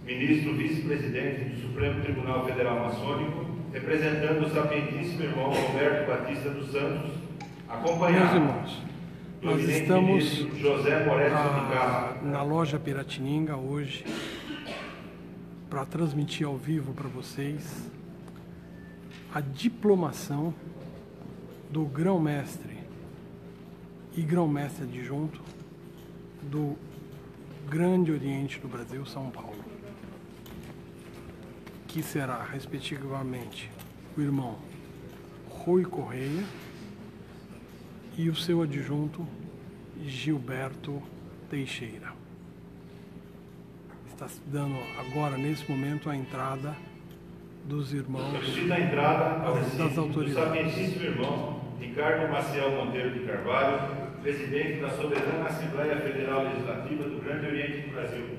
ministro vice-presidente do Supremo Tribunal Federal Maçônico, representando o sapientíssimo irmão Roberto Batista dos Santos, acompanhado Meus irmãos, do nós eminente estamos ministro José Moretti de Castro, na loja Piratininga hoje para transmitir ao vivo para vocês a diplomação do grão-mestre e grão-mestre adjunto do Grande Oriente do Brasil, São Paulo, que será, respectivamente, o irmão Rui Correia e o seu adjunto Gilberto Teixeira. Está se dando agora, nesse momento, a entrada dos irmãos solicita a entrada ao das recinto do autoridades. sapientíssimo irmão Ricardo Maciel Monteiro de Carvalho, presidente da Soberana Assembleia Federal Legislativa do Grande Oriente do Brasil.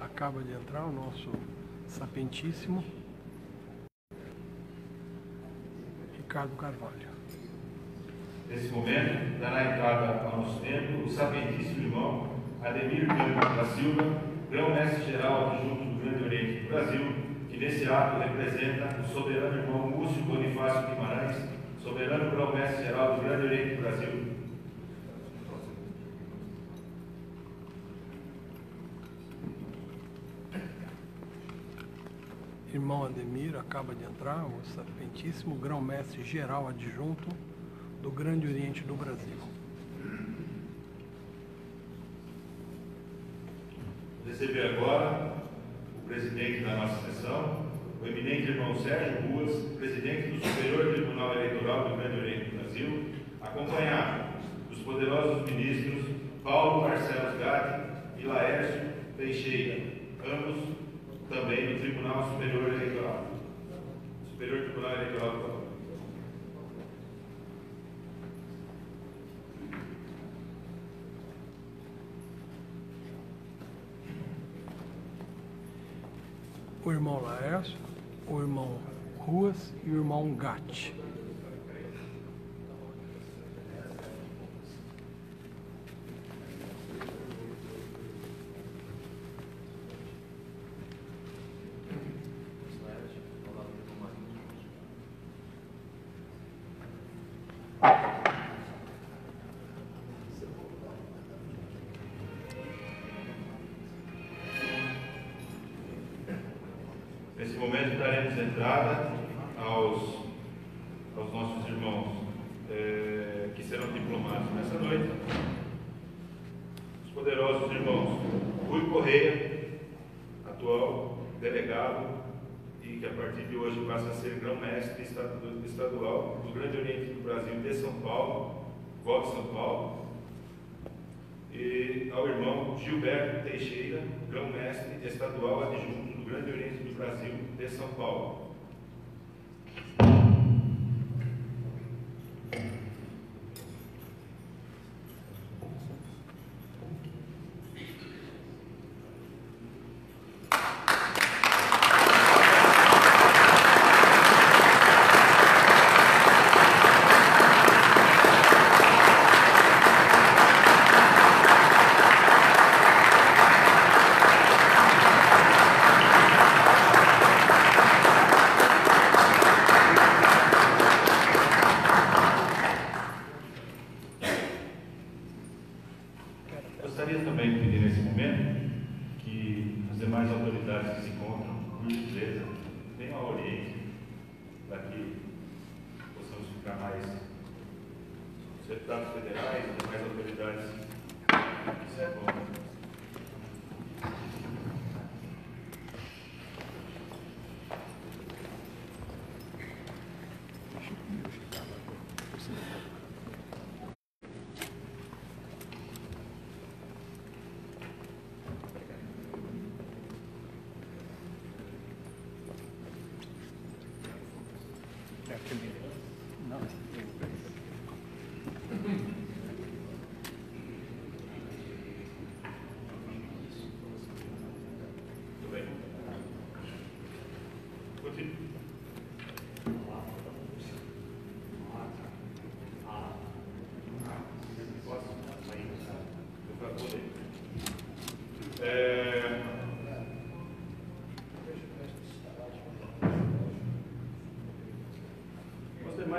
Acaba de entrar o nosso sapientíssimo Ricardo Carvalho. Nesse momento, dará entrada ao nosso templo o sapientíssimo irmão Ademir Campos da Silva, grão-mestre-geral adjunto do Grande Oriente do Brasil, que nesse ato representa o soberano irmão Múcio Bonifácio Guimarães, soberano grão-mestre-geral do Grande Oriente do Brasil. Irmão Ademir acaba de entrar, o sapientíssimo grão-mestre-geral adjunto do Grande Oriente do Brasil. Receber agora o presidente da nossa sessão, o eminente irmão Sérgio Ruas, presidente do Superior Tribunal Eleitoral do Grande Oriente do Brasil, acompanhado dos poderosos ministros Paulo Marcelo Gatti e Laércio Teixeira, ambos também do Tribunal Superior Eleitoral. Superior Tribunal Eleitoral do Brasil. O irmão Laércio, o irmão Ruas e o irmão Gatti. Nesse momento daremos entrada aos nossos irmãos que serão diplomados nessa noite. Os poderosos irmãos Rui Correia, atual delegado e que a partir de hoje passa a ser grão-mestre estadual do Grande Oriente do Brasil de São Paulo, voto São Paulo. E ao irmão Gilberto Teixeira, grão-mestre estadual adjunto do Grande Oriente do Brasil de São Paulo. Gostaria também de pedir nesse momento que as demais autoridades que se encontram, por gentileza, venham ao Oriente, para que possamos ficar mais, os deputados federais e demais autoridades que se encontram.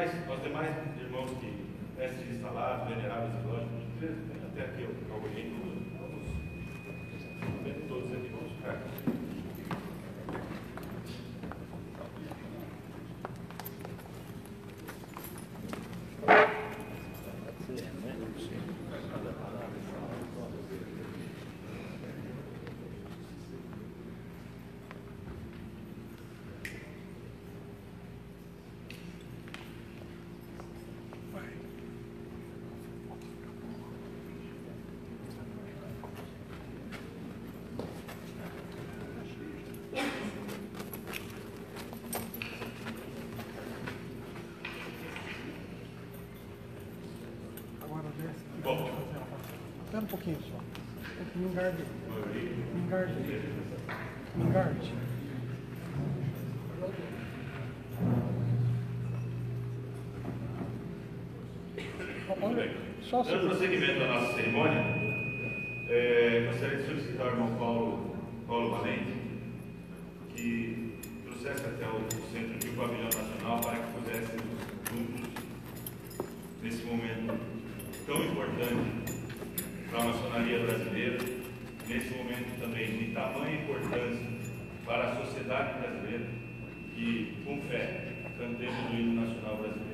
aos demais irmãos que mestres instalados, veneráveis e lógicos, vem até aqui ao Oriente, vamos vendo todos aqui, vamos ficar aqui. Bom. Espera um pouquinho só. Me engarde. Me engarde. Me engarde. Muito bem. Só Dando prosseguimento da nossa cerimônia, gostaria de solicitar ao irmão Paulo Valente que trouxesse até o centro de pavilhão nacional para que pudéssemos juntos, nesse momento tão importante para a maçonaria brasileira, nesse momento também de tamanha importância para a sociedade brasileira, que, com fé, cantemos o hino nacional brasileiro.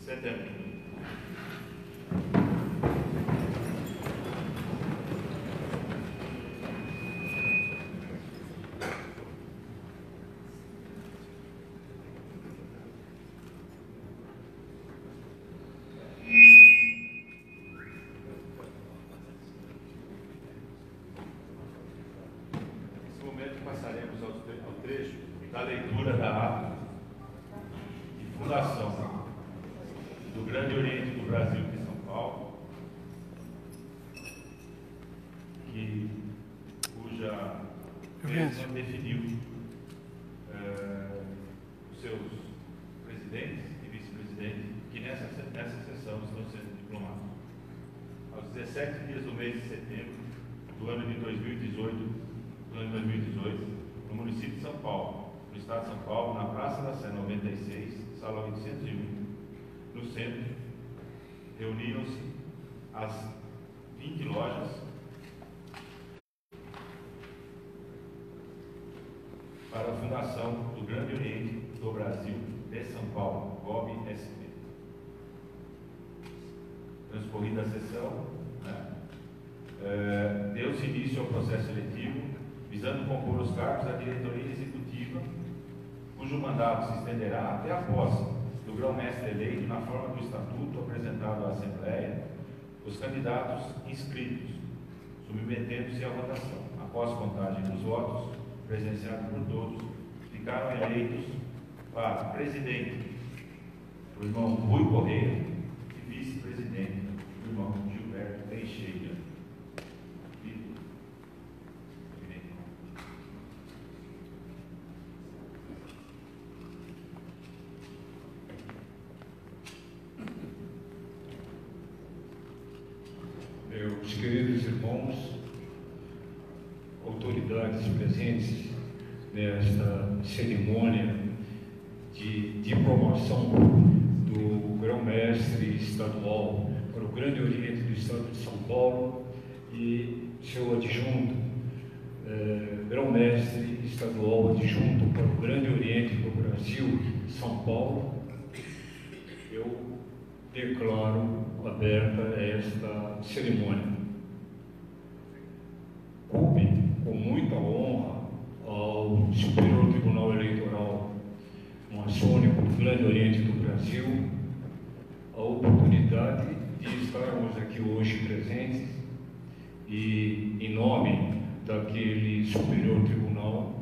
Setembro. Nesse momento passaremos ao trecho da leitura da ata de fundação do Grande Oriente do Brasil de São Paulo, cuja mesma definiu os seus presidentes e vice-presidentes, que nessa sessão estão sendo diplomados. Aos 17 dias do mês de setembro do ano de 2018, no município de São Paulo, no estado de São Paulo, na Praça da Sé 96, sala 801, no centro, reuniram-se as 20 lojas para a fundação do Grande Oriente do Brasil, de São Paulo, GOB-SP. Transcorrida a sessão, deu-se início ao processo seletivo, visando compor os cargos da diretoria executiva, cujo mandato se estenderá até a posse do grão-mestre eleito na forma do estatuto apresentado à Assembleia, os candidatos inscritos, submetendo-se à votação. Após contagem dos votos, presenciados por todos, ficaram eleitos para presidente o irmão Rui Correia e vice-presidente o irmão Gilberto Teixeira. Meus queridos irmãos, autoridades presentes nesta cerimônia de diplomação do grão-mestre estadual para o Grande Oriente do Estado de São Paulo e seu adjunto, grão-mestre estadual adjunto para o Grande Oriente do Brasil, São Paulo, eu declaro aberta esta cerimônia. Coube com muita honra ao Superior Tribunal Eleitoral Maçônico do Grande Oriente do Brasil a oportunidade de estarmos aqui hoje presentes e, em nome daquele Superior Tribunal,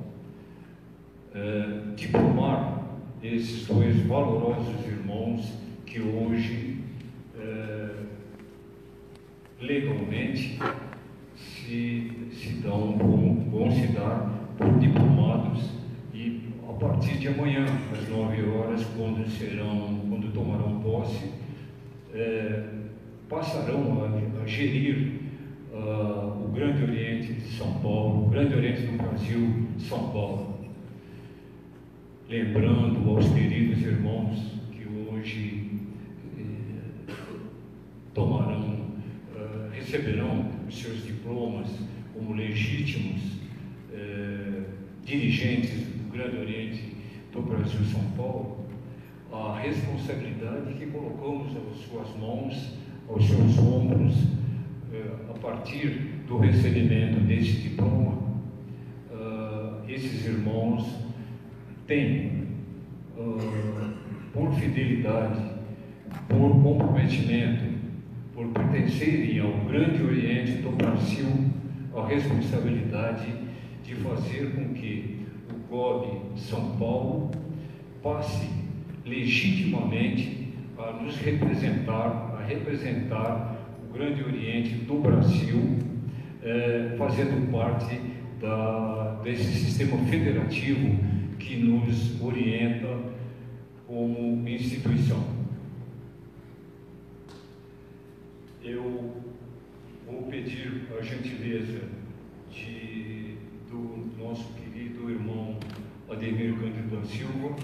diplomar esses dois valorosos irmãos que hoje legalmente vão se dar por diplomados e a partir de amanhã, às 9 horas, quando tomarão posse, passarão a gerir o Grande Oriente de São Paulo, o Grande Oriente do Brasil, São Paulo. Lembrando aos queridos irmãos que hoje receberão os seus diplomas como legítimos dirigentes do Grande Oriente do Brasil, São Paulo, a responsabilidade que colocamos às suas mãos, aos seus ombros, a partir do recebimento desse diploma. Esses irmãos têm, por fidelidade, por comprometimento, por pertencerem ao Grande Oriente do Brasil, a responsabilidade de fazer com que o GOB São Paulo passe legitimamente a nos representar, a representar o Grande Oriente do Brasil, fazendo parte desse sistema federativo que nos orienta como instituição. Eu vou pedir a gentileza do nosso querido irmão Ademir Cândido da Silva,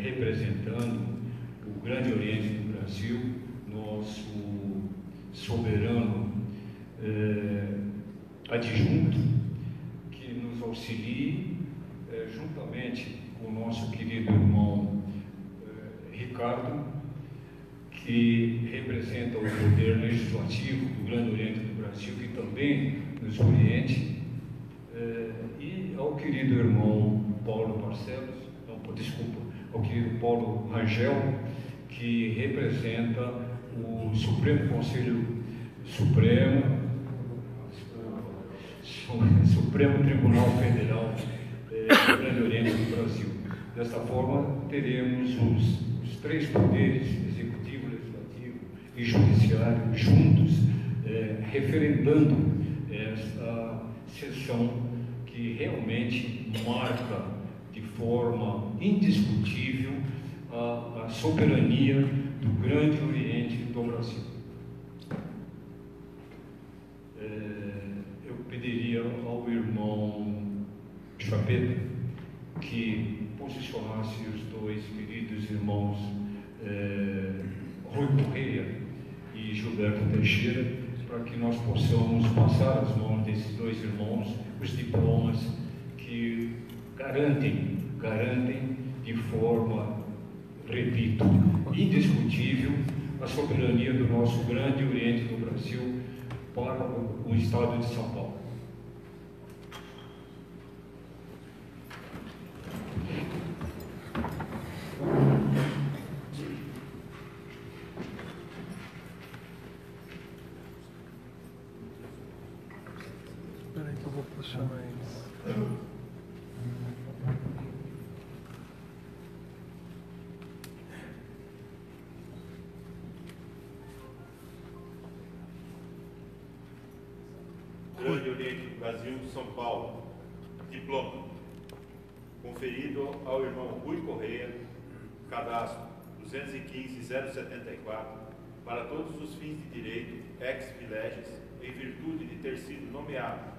representando o Grande Oriente do Brasil, nosso soberano adjunto, que nos auxilie, juntamente com o nosso querido irmão Ricardo, que representa o poder legislativo do Grande Oriente do Brasil, que também nos oriente, e ao querido irmão Paulo Barcelos, ao querido Paulo Rangel, que representa o Supremo Conselho Supremo Tribunal Federal do Grande Oriente do Brasil. Desta forma, teremos os três poderes, executivo, legislativo e judiciário, juntos, referendando esta sessão que realmente marca de forma indiscutível a soberania do Grande Oriente do Brasil. Eu pediria ao irmão Chapeta que posicionasse os dois queridos irmãos Rui Correia e Gilberto Teixeira, para que nós possamos passar às mãos desses dois irmãos os diplomas que garantem de forma, repito, indiscutível a soberania do nosso grande Oriente do Brasil para o Estado de São Paulo. Espera aí que eu vou posicionar eles. Grande Oriente do Brasil, São Paulo. Diploma. Conferido ao irmão Rui Correia, cadastro 215.074, para todos os fins de direito, ex vileges, em virtude de ter sido nomeado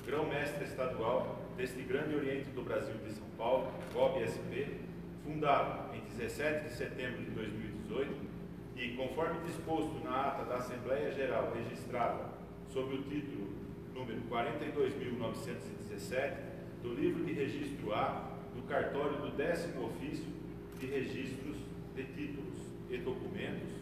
grão-mestre estadual deste Grande Oriente do Brasil de São Paulo, GOB-SP, fundado em 17 de setembro de 2018 e, conforme disposto na ata da Assembleia Geral registrada sob o título número 42.917 do livro de registro A do cartório do 10º ofício de registros de títulos e documentos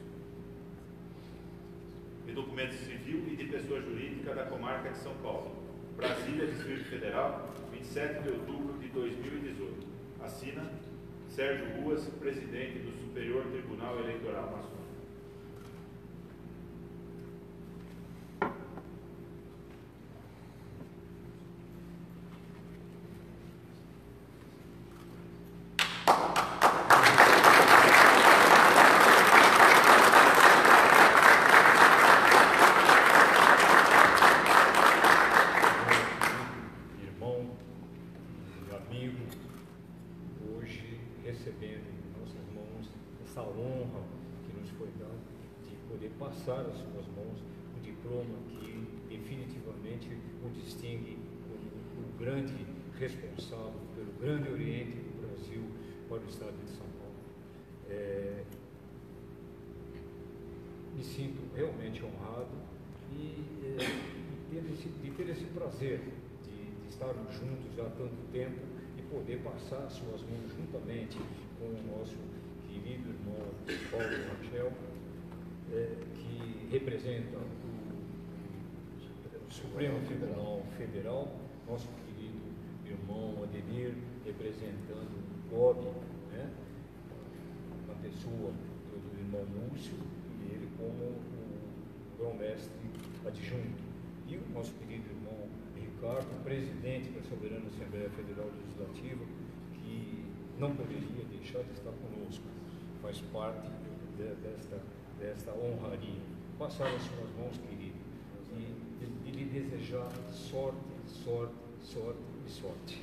civil e de pessoa jurídica da comarca de São Paulo, Brasília, Distrito Federal, 27 de outubro de 2018. Assina Sérgio Ruas, presidente do Superior Tribunal Eleitoral Maçônico. Passar às suas mãos o diploma que definitivamente o distingue como o grande responsável pelo Grande Oriente do Brasil para o Estado de São Paulo. Me sinto realmente honrado de ter esse prazer de estarmos juntos há tanto tempo e poder passar às suas mãos juntamente com o nosso querido irmão Paulo Rangel, que representa o Supremo Tribunal Federal, nosso querido irmão Ademir, representando o GOB, né, na pessoa do irmão Lúcio, e ele como o grão-mestre adjunto. E o nosso querido irmão Ricardo, presidente da Soberana Assembleia Federal Legislativa, que não poderia deixar de estar conosco, faz parte desta honraria. Passar as suas mãos, querido, e lhe desejar sorte, sorte, sorte e sorte.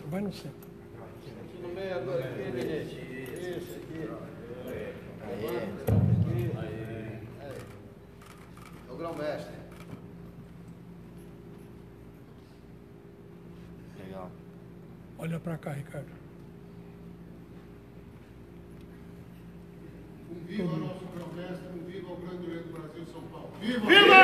Vai no centro. Aqui no meio agora, aqui, Eminente. Isso, aqui. Aí. É o grão-mestre. Legal. Olha para cá, Ricardo. Viva o nosso grão-mestre, viva o Grande Oriente do Brasil, São Paulo. Viva! Viva!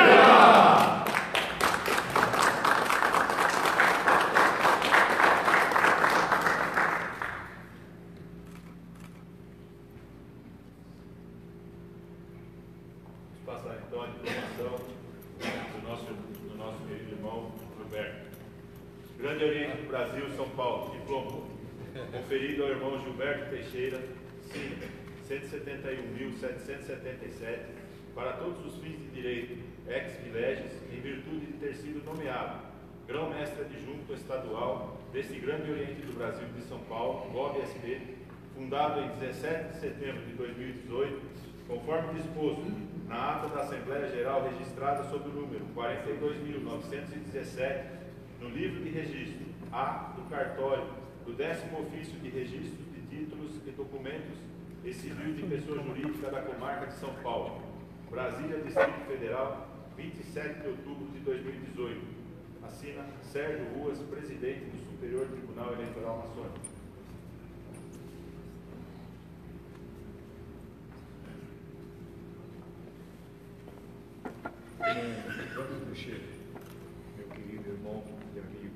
Passar então a informação do nosso querido irmão Gilberto. Grande Oriente do Brasil, São Paulo, diploma conferido ao irmão Gilberto Teixeira, 171.777, para todos os fins de direito, ex vileges, em virtude de ter sido nomeado grão-mestre adjunto estadual deste Grande Oriente do Brasil de São Paulo, GOB-SP, fundado em 17 de setembro de 2018, conforme disposto na ata da Assembleia Geral registrada sob o número 42.917, no livro de registro A do cartório do 10º ofício de registros de títulos e documentos e civil de pessoa jurídica da comarca de São Paulo, Brasília, Distrito Federal, 27 de outubro de 2018. Assina Sérgio Ruas, presidente do Superior Tribunal Eleitoral Maçônico. Vamos mexer, meu querido irmão e amigo,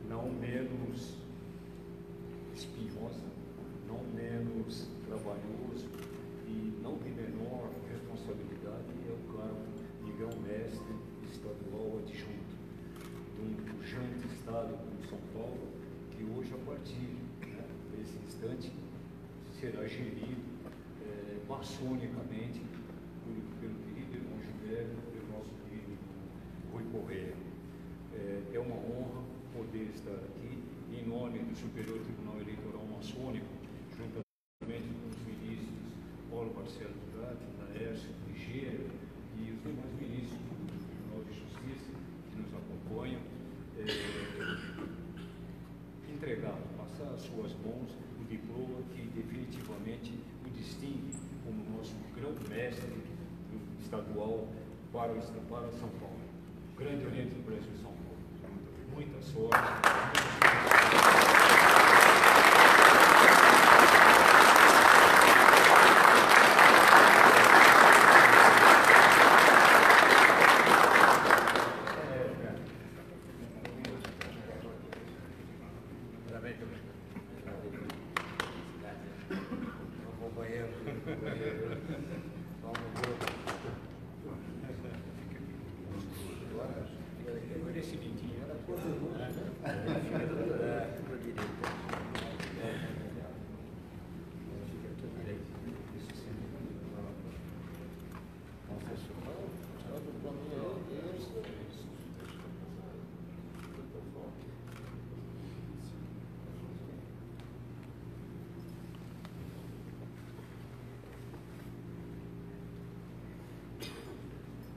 não menos espinhosa, não menos trabalhoso e não de menor responsabilidade é o cargo de grão-mestre estadual adjunto de um pujante estado como São Paulo, que hoje, a partir desse instante, será gerido maçonicamente pelo querido irmão Gilberto e pelo nosso querido Rui Correia. É uma honra poder estar aqui em nome do Superior Tribunal Eleitoral Maçônico, juntamente com os ministros Paulo Marcelo Durati, Laércio Ligeira e os demais ministros do Tribunal de Justiça que nos acompanham, entregar, passar às suas mãos o diploma que definitivamente o distingue como nosso grande mestre estadual para São Paulo, Grande Oriente do Brasil, São Paulo. Muita sorte.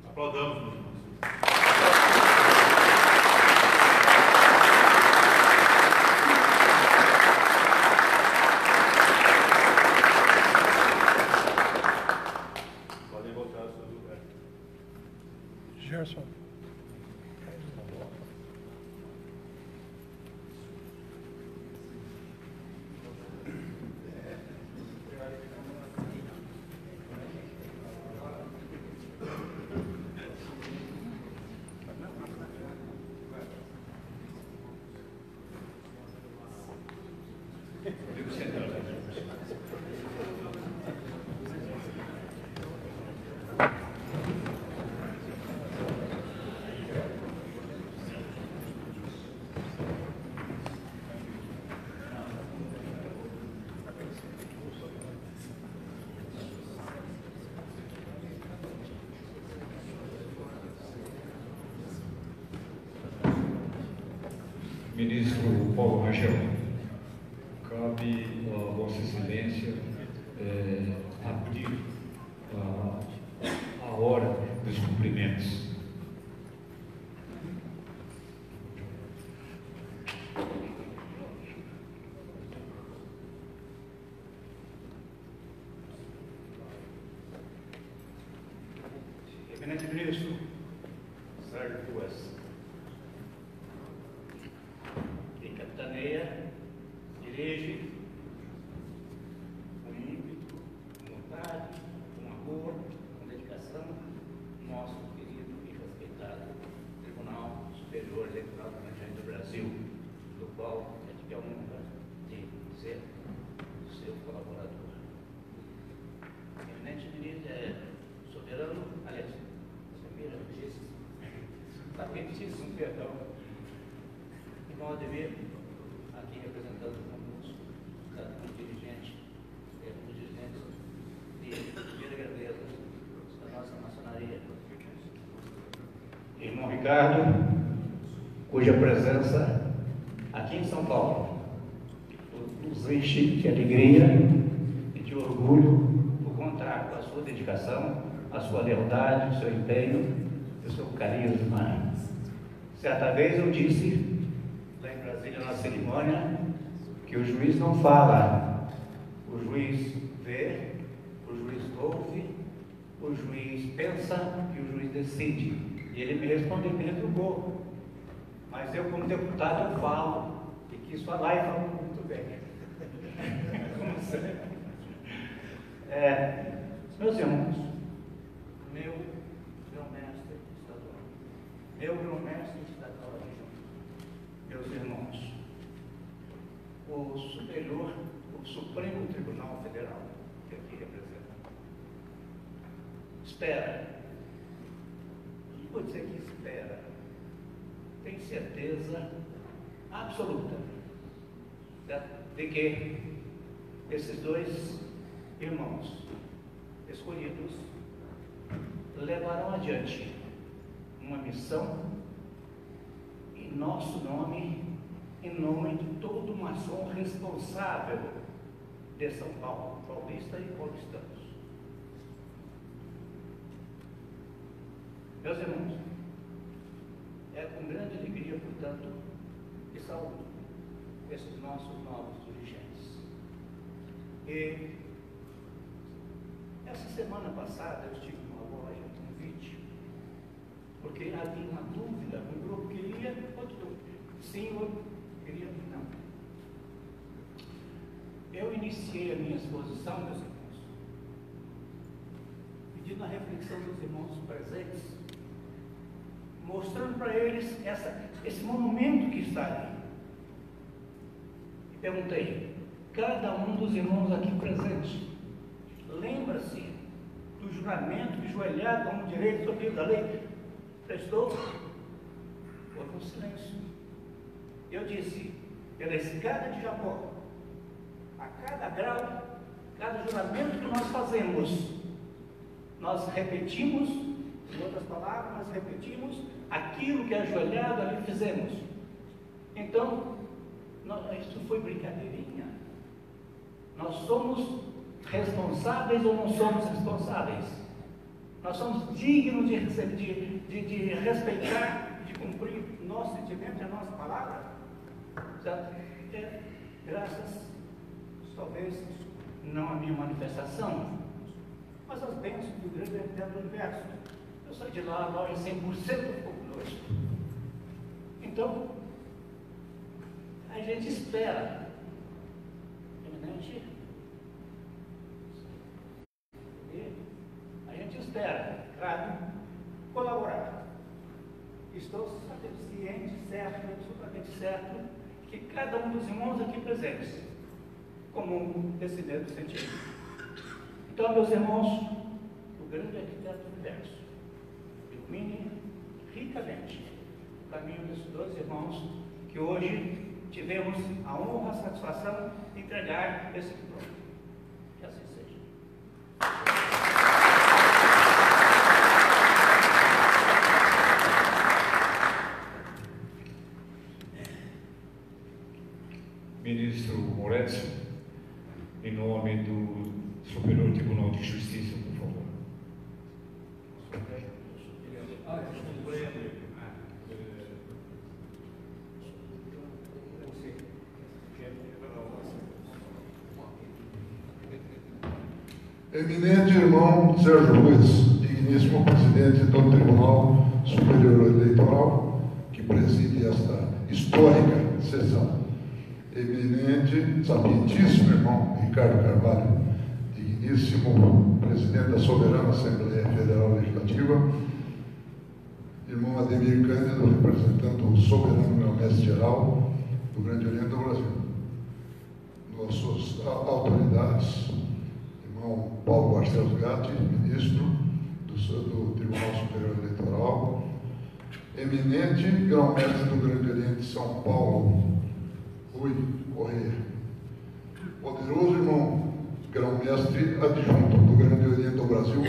Aplaudamos, meus irmãos. Podem voltar ao seu lugar. Gerson. Ministro Paulo Rangel, cabe a Vossa Excelência abrir a hora dos cumprimentos. Eminente Ministro Sérgio Ruas, que capitaneia, dirige com ímpeto, com vontade, com amor, com dedicação, nosso querido e respeitado Tribunal Superior Eleitoral do Brasil, do qual é de honra de ser seu colaborador. Eminente Ministro soberano, aliás, sapientíssimo, perdão, irmão Ademir, aqui representando conosco um dirigente, um dos dirigentes de primeira grandeza da nossa maçonaria. Irmão Ricardo, cuja presença aqui em São Paulo nos enche de alegria e de orgulho por contar com a sua dedicação, a sua lealdade, o seu empenho, o seu carisma. Certa vez eu disse, lá em Brasília, na cerimônia, que o juiz não fala, juiz vê, o juiz ouve, o juiz pensa e o juiz decide. E ele me respondeu, me retrucou. Mas eu, como deputado, eu falo. E quis falar e falo muito bem. Meus irmãos, meu grão-mestre estadual, meu grão-mestre estadual adjunto, meus irmãos, o Supremo Tribunal Federal, que aqui representa, espera, e vou dizer que espera, tem certeza absoluta de que esses dois irmãos escolhidos levarão adiante uma missão em nosso nome, em nome de todo o maçom responsável de São Paulo, paulista e paulistanos. Meus irmãos, é com grande alegria, portanto, que saúdo esses nossos novos dirigentes. E essa semana passada eu estive numa loja, um convite, porque havia uma dúvida, um grupo queria, outro dúvida, sim, outro queria não. Eu iniciei a minha exposição, meus irmãos, pedindo a reflexão dos irmãos presentes, mostrando para eles esse monumento que está ali. E perguntei, cada um dos irmãos aqui presentes, lembra-se do juramento de joelhado como direito sobre o livro da lei? Prestou? Houve um silêncio. Eu disse, pela escada de Jacó, a cada grau, cada juramento que nós fazemos, nós repetimos, em outras palavras, nós repetimos aquilo que ajoelhado ali fizemos. Então, isso foi brincadeirinha. Nós somos responsáveis ou não somos responsáveis? Nós somos dignos de respeitar, de cumprir o nosso sentimento e a nossa palavra? Graças, talvez, não à minha manifestação, mas às bênçãos do grande arquiteto do universo. Eu saí de lá, a loja 100% conosco. Então, a gente espera, eminente, a gente espera, claro, colaborar. Estou ciente, certo, absolutamente certo, que cada um dos irmãos aqui presentes comum desse mesmo sentido. Então, meus irmãos, o grande arquiteto do universo, ilumine ricamente o caminho desses dois irmãos que hoje tivemos a honra, a satisfação de entregar esse diploma. Que assim seja. Ministro Moretti, em nome do Superior Tribunal de Justiça, por favor. Eminente irmão Sérgio Ruiz, digníssimo presidente do Tribunal Superior Eleitoral, que preside esta histórica sessão. Eminente, sapientíssimo irmão Ricardo Carvalho, digníssimo presidente da Soberana Assembleia Federal Legislativa, irmão Ademir Cândido, representando o soberano grão-mestre-geral do Grande Oriente do Brasil, nossas autoridades, irmão Paulo Barcelos Gatti, ministro do Tribunal Superior Eleitoral, eminente grão-mestre do Grande Oriente de São Paulo, Rui Correia, poderoso irmão grão-mestre adjunto do Grande Oriente do Brasil,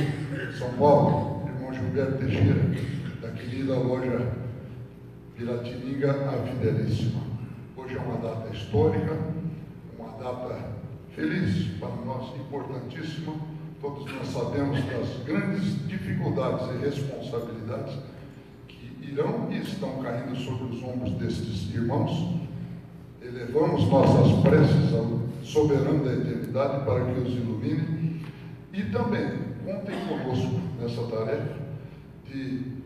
São Paulo, irmão Gilberto Teixeira, da querida loja Piratininga A Fidelíssima. Hoje é uma data histórica, uma data feliz para nós, importantíssima. Todos nós sabemos das grandes dificuldades e responsabilidades que irão e estão caindo sobre os ombros destes irmãos. Elevamos nossas preces ao soberano da eternidade para que os ilumine. E também contem conosco nessa tarefa de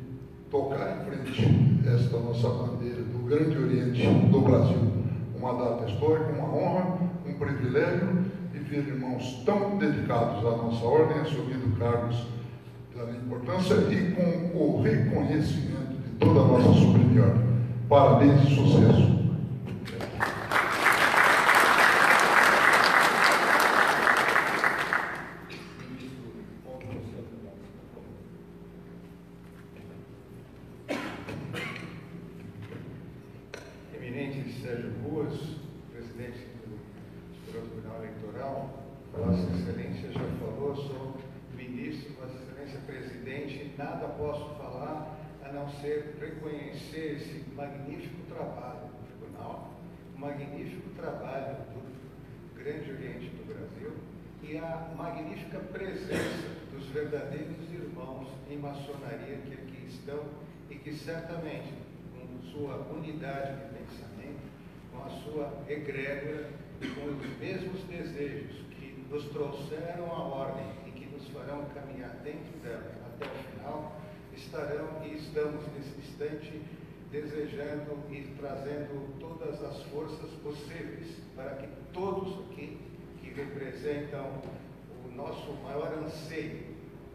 tocar em frente esta nossa bandeira do Grande Oriente do Brasil. Uma data histórica, uma honra, um privilégio, e ver irmãos tão dedicados à nossa ordem, assumindo cargos da importância e com o reconhecimento de toda a nossa sublime ordem. Parabéns e sucesso. Eminente Sérgio Ruas, presidente do Superior Tribunal Eleitoral, Vossa Excelência já falou, sou ministro, Vossa Excelência presidente, nada posso falar a não ser reconhecer esse magnífico trabalho do Tribunal, o magnífico trabalho do Grande Oriente do Brasil e a magnífica presença dos verdadeiros irmãos em maçonaria que aqui estão e que certamente, com sua unidade de pensamento, com a sua egrégora e com os mesmos desejos que nos trouxeram à ordem e que nos farão caminhar dentro dela até o final, estarão e estamos nesse instante desejando e trazendo todas as forças possíveis para que todos aqui que representam o nosso maior anseio,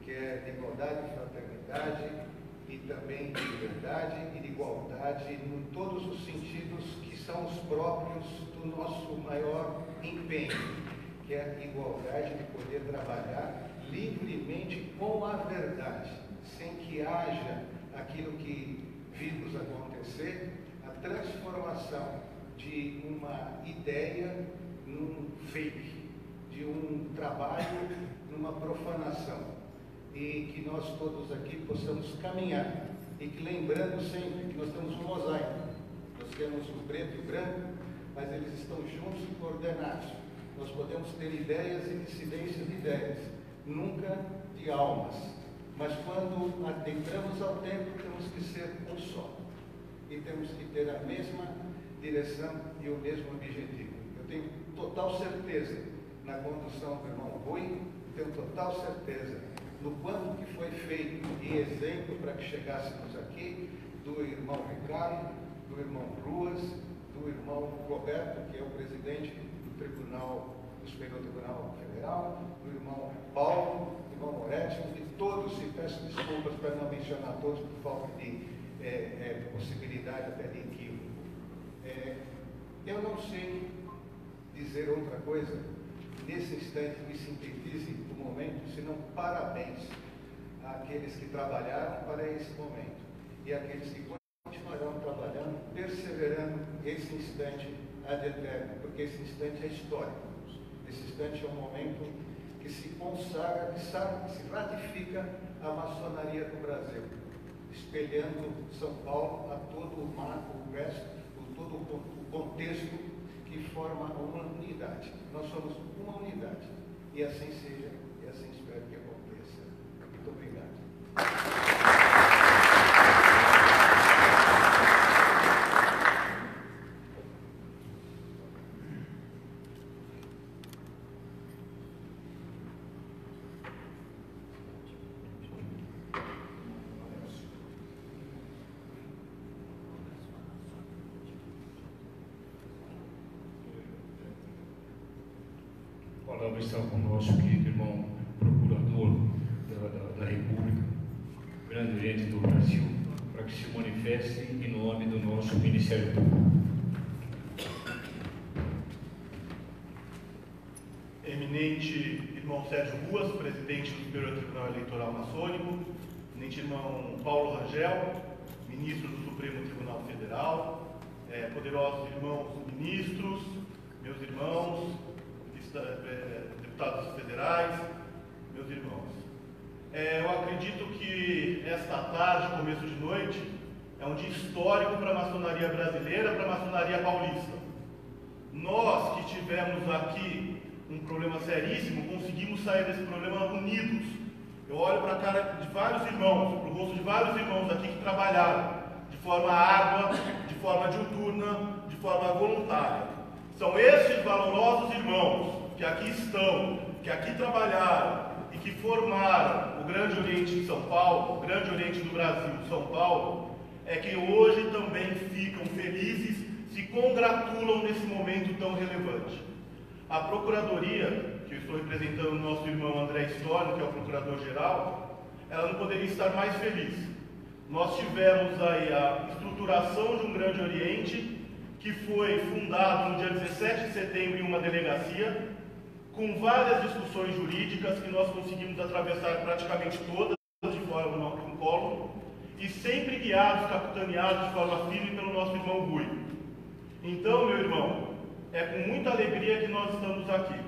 que é de igualdade e fraternidade e também de liberdade e de igualdade em todos os sentidos que são os próprios do nosso maior empenho, que é a igualdade de poder trabalhar livremente com a verdade, sem que haja aquilo que vimos acontecer, a transformação de uma ideia num fake, de um trabalho numa profanação, e que nós todos aqui possamos caminhar, e que lembrando sempre que nós temos um mosaico, nós temos o preto e o branco, mas eles estão juntos e coordenados. Nós podemos ter ideias e dissidência de ideias, nunca de almas. Mas quando adentramos ao tempo, temos que ser um só. E temos que ter a mesma direção e o mesmo objetivo. Eu tenho total certeza na condução do irmão Rui, tenho total certeza no quanto que foi feito e exemplo para que chegássemos aqui, do irmão Ricardo, do irmão Ruas, do irmão Roberto, que é o presidente do Tribunal, do Superior Tribunal Federal, do irmão Paulo, do irmão Moretti, de todos, e peço desculpas para não mencionar todos por falta de possibilidade até de equívoco. Eu não sei dizer outra coisa nesse instante que sintetize o momento, senão parabéns àqueles que trabalharam para esse momento e àqueles que continuarão trabalhando, perseverando esse instante ad eterno, porque esse instante é histórico. Esse instante é um momento que se consagra, que se ratifica a maçonaria do Brasil, espelhando São Paulo a todo o marco, o resto, todo o contexto que forma uma unidade. Nós somos uma unidade, e assim seja, e assim espero que aconteça. Muito obrigado. A palavra está com o nosso querido irmão procurador da República, Grande Oriente do Brasil, para que se manifeste em nome do nosso Ministério Público. Eminente irmão Sérgio Ruas, presidente do Superior Tribunal Eleitoral Maçônico, eminente irmão Paulo Rangel, ministro do Supremo Tribunal Federal, poderosos irmãos ministros, meus irmãos, deputados federais, meus irmãos. Eu acredito que esta tarde, começo de noite, é um dia histórico para a maçonaria brasileira, para a maçonaria paulista. Nós que tivemos aqui um problema seríssimo, conseguimos sair desse problema unidos. Eu olho para a cara de vários irmãos, para o rosto de vários irmãos aqui que trabalharam de forma árdua, de forma diuturna, de forma voluntária. São estes valorosos irmãos que aqui estão, que aqui trabalharam e que formaram o Grande Oriente de São Paulo, o Grande Oriente do Brasil, São Paulo, é que hoje também ficam felizes, se congratulam nesse momento tão relevante. A Procuradoria, que eu estou representando o nosso irmão André Storno, que é o Procurador-Geral, ela não poderia estar mais feliz. Nós tivemos aí a estruturação de um Grande Oriente, que foi fundado no dia 17 de setembro em uma delegacia, com várias discussões jurídicas que nós conseguimos atravessar praticamente todas de forma incólume, e sempre guiados, capitaneados de forma firme pelo nosso irmão Rui. Então, meu irmão, é com muita alegria que nós estamos aqui.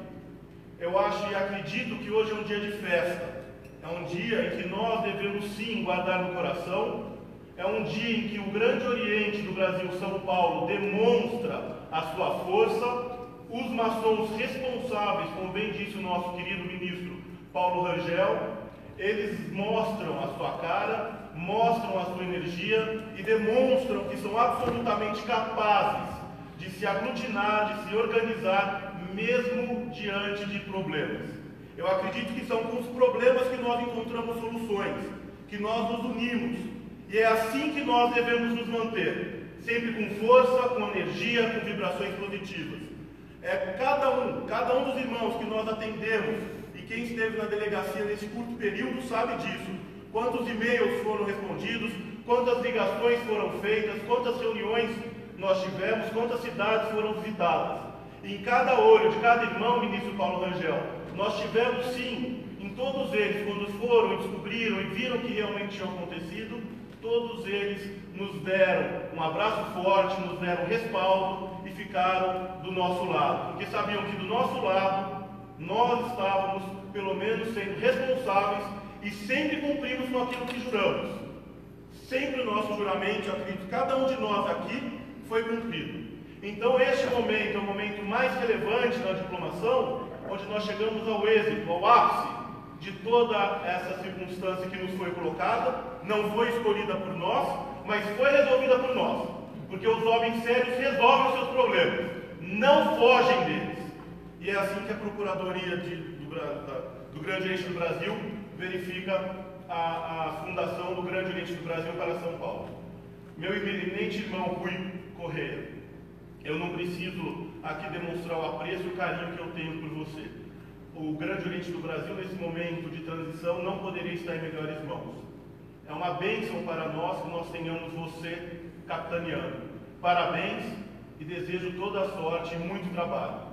Eu acho e acredito que hoje é um dia de festa. É um dia em que nós devemos sim guardar no coração. É um dia em que o Grande Oriente do Brasil, São Paulo, demonstra a sua força. Os maçons responsáveis, como bem disse o nosso querido ministro Paulo Rangel, eles mostram a sua cara, mostram a sua energia e demonstram que são absolutamente capazes de se aglutinar, de se organizar, mesmo diante de problemas. Eu acredito que são com os problemas que nós encontramos soluções, que nós nos unimos, e é assim que nós devemos nos manter, sempre com força, com energia, com vibrações positivas. É cada um dos irmãos que nós atendemos, e quem esteve na delegacia nesse curto período sabe disso, quantos e-mails foram respondidos, quantas ligações foram feitas, quantas reuniões nós tivemos, quantas cidades foram visitadas. E em cada olho de cada irmão, ministro Paulo Rangel, nós tivemos sim, em todos eles, quando foram e descobriram e viram o que realmente tinha acontecido, todos eles nos deram um abraço forte, nos deram respaldo e ficaram do nosso lado, porque sabiam que do nosso lado nós estávamos, pelo menos, sendo responsáveis e sempre cumprimos com aquilo que juramos. Sempre o nosso juramento, eu acredito que cada um de nós aqui foi cumprido. Então este momento é o momento mais relevante da diplomação, onde nós chegamos ao êxito, ao ápice de toda essa circunstância que nos foi colocada. Não foi escolhida por nós, mas foi resolvida por nós, porque os homens sérios resolvem os seus problemas, não fogem deles. E é assim que a Procuradoria do Grande Oriente do Brasil verifica a fundação do Grande Oriente do Brasil para São Paulo. Meu eminente irmão Rui Correia, eu não preciso aqui demonstrar o apreço e o carinho que eu tenho por você. O Grande Oriente do Brasil, nesse momento de transição, não poderia estar em melhores mãos. É uma bênção para nós que nós tenhamos você capitaneando. Parabéns e desejo toda a sorte e muito trabalho.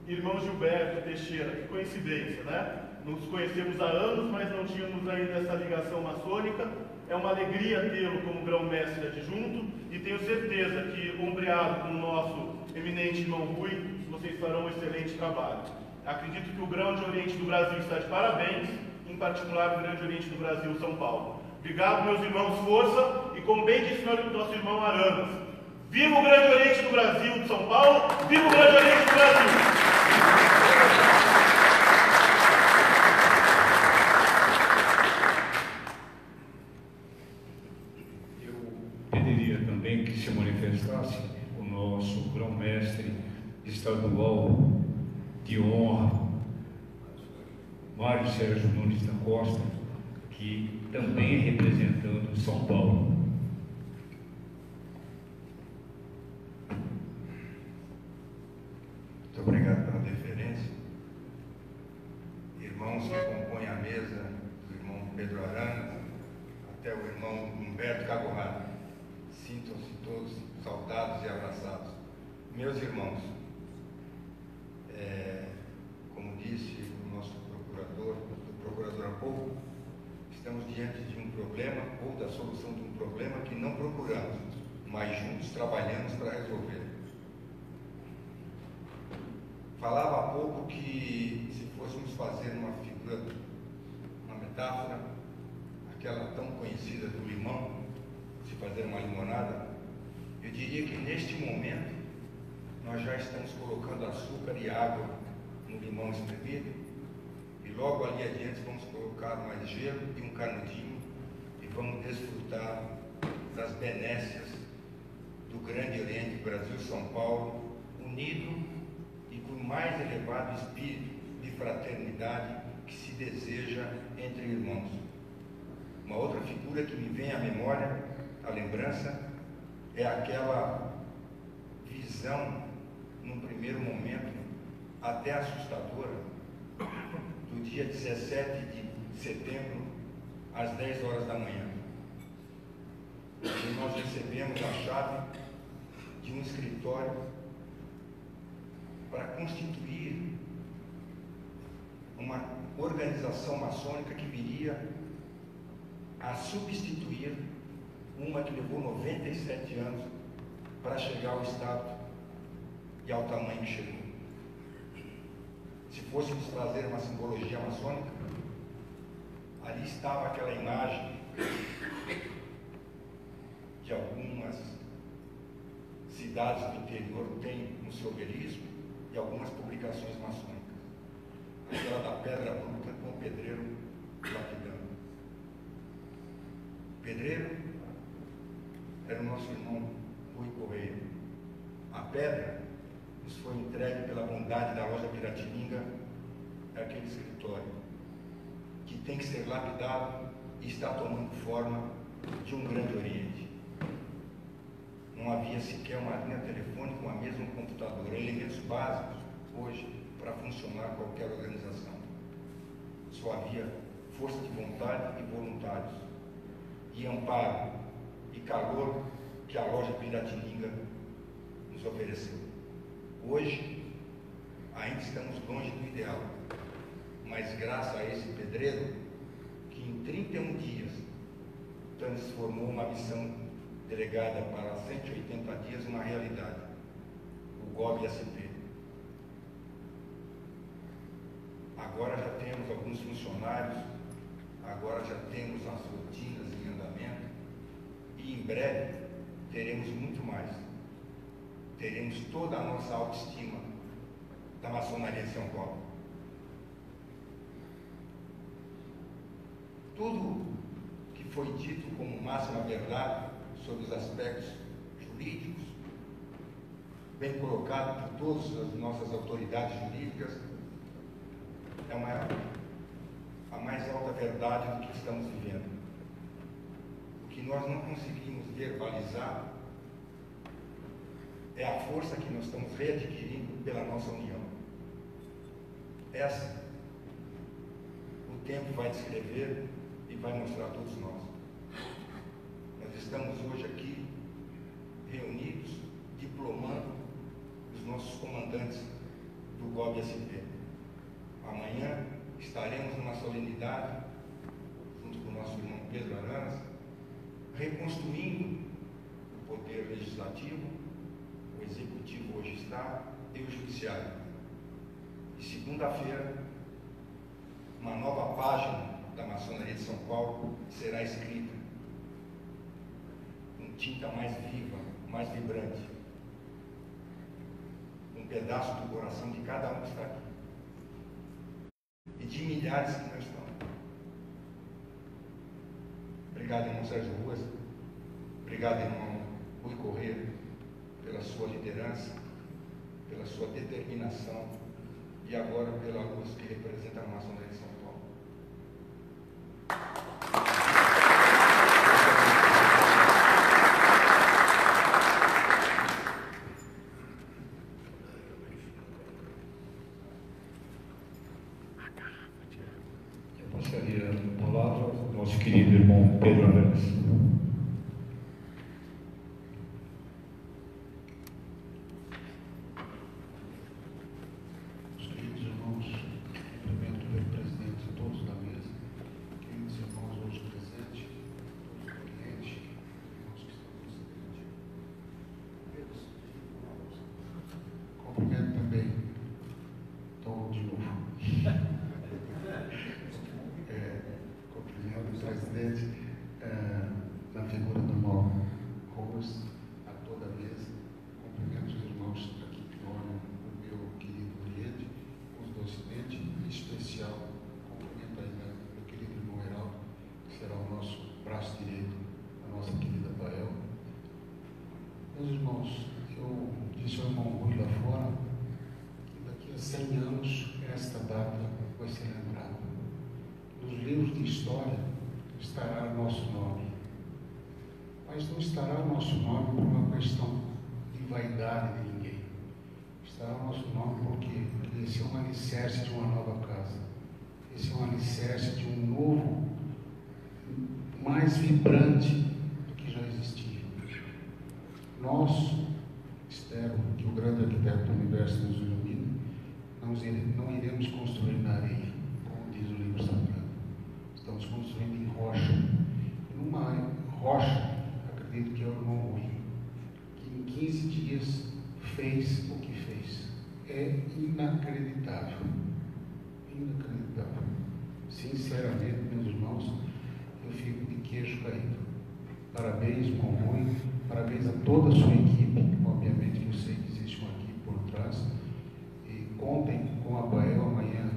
Irmão Gilberto Teixeira, que coincidência, né? Nos conhecemos há anos, mas não tínhamos ainda essa ligação maçônica. É uma alegria tê-lo como grão-mestre adjunto e tenho certeza que, ombreado com o nosso eminente irmão Rui, vocês farão um excelente trabalho. Acredito que o Grande Oriente do Brasil está de parabéns, em particular o Grande Oriente do Brasil, São Paulo. Obrigado, meus irmãos, força, e como bem disse nosso irmão Aranas, viva o Grande Oriente do Brasil, de São Paulo, viva o Grande Oriente do Brasil! Pediria também que se manifestasse o nosso grão-mestre estadual de honra, Mário Sérgio Nunes da Costa, que também é representando São Paulo. Muito obrigado pela deferência. Irmãos que compõem a mesa, do irmão Pedro Arana até o irmão Humberto Cagorrada, sintam-se todos saudados e abraçados. Meus irmãos, como disse o nosso procurador há pouco, estamos diante de um problema ou da solução de um problema que não procuramos, mas juntos trabalhamos para resolver. Falava há pouco que se fôssemos fazer uma figura, uma metáfora, aquela tão conhecida do limão, se fazer uma limonada, eu diria que neste momento nós já estamos colocando açúcar e água no limão espremido e logo ali adiante vamos colocar mais gelo e um canudinho e vamos desfrutar das benécias do Grande Oriente, Brasil, São Paulo, o unido e com o mais elevado espírito de fraternidade que se deseja entre irmãos. Uma outra figura que me vem à memória, à lembrança, é aquela visão, num primeiro momento, até assustadora, do dia 17 de setembro, às 10 horas da manhã. E nós recebemos a chave de um escritório para constituir uma organização maçônica que viria a substituir uma que levou 97 anos para chegar ao estado e ao tamanho que chegou. Se fôssemos trazer uma simbologia maçônica, ali estava aquela imagem que algumas cidades do interior têm no seu obelisco e algumas publicações maçônicas. Aquela da pedra bruta com o pedreiro lapidando. O pedreiro era o nosso irmão Rui Correia. A pedra nos foi entregue pela bondade da loja Piratininga, aquele escritório, que tem que ser lapidado e está tomando forma de um grande oriente. Não havia sequer uma linha telefônica, uma mesa, um computador, elementos básicos hoje para funcionar qualquer organização. Só havia força de vontade e voluntários, e amparo e calor que a loja Piratininga nos ofereceu. Hoje, ainda estamos longe do ideal, mas graças a esse pedreiro, que em 31 dias transformou uma missão delegada para 180 dias uma realidade, o GOB-SP. Agora já temos alguns funcionários, agora já temos as rotinas em andamento, e em breve teremos muito mais. Teremos toda a nossa autoestima da maçonaria de São Paulo. Tudo que foi dito como máxima verdade sobre os aspectos jurídicos, bem colocado por todas as nossas autoridades jurídicas, é a mais alta verdade do que estamos vivendo. O que nós não conseguimos verbalizar é a força que nós estamos readquirindo pela nossa união. Essa, o tempo vai descrever e vai mostrar a todos nós. Nós estamos hoje aqui reunidos, diplomando os nossos comandantes do GOB-SP. Amanhã estaremos numa solenidade, junto com o nosso irmão Pedro Aranas, reconstruindo o poder legislativo, o executivo hoje está, e o judiciário. E segunda-feira, uma nova página da maçonaria de São Paulo será escrita, com tinta mais viva, mais vibrante, um pedaço do coração de cada um que está aqui, e de milhares que não estão. Obrigado, irmão Sérgio Ruas, obrigado, irmão Rui Correia, pela sua liderança, pela sua determinação e agora pela luz que representa a maçonaria de São Paulo. Eu passaria a palavra ao nosso querido irmão Pedro Aranas. Cumprimento também, estou de novo. Cumprimento o presidente na figura do irmão Ruas, a toda mesa. Cumprimento os irmãos aqui que olham o meu querido Oriente, os do Ocidente, em especial, cumprimento ainda o meu querido irmão Heraldo, que será o nosso braço direito, a nossa querida Bael. Meus irmãos, eu disse ao irmão Rui lá fora 100 anos, esta data vai ser lembrada. Nos livros de história estará o nosso nome. Mas não estará o nosso nome por uma questão de vaidade de ninguém. Estará o nosso nome porque esse é um alicerce de uma nova casa. Esse é um alicerce de um novo, mais vibrante do que já existia. Nós, espero que o grande arquiteto do universo nos ilumine, não iremos construir na areia, como diz o livro sagrado. Estamos construindo em rocha. Numa rocha, acredito que é o irmão Rui, que em 15 dias fez o que fez. É inacreditável. Inacreditável. Sinceramente, meus irmãos, eu fico de queixo caído. Parabéns, irmão Rui, parabéns a toda a sua equipe. Obviamente que eu sei que existe uma equipe por trás. E contem com a Bael amanhã.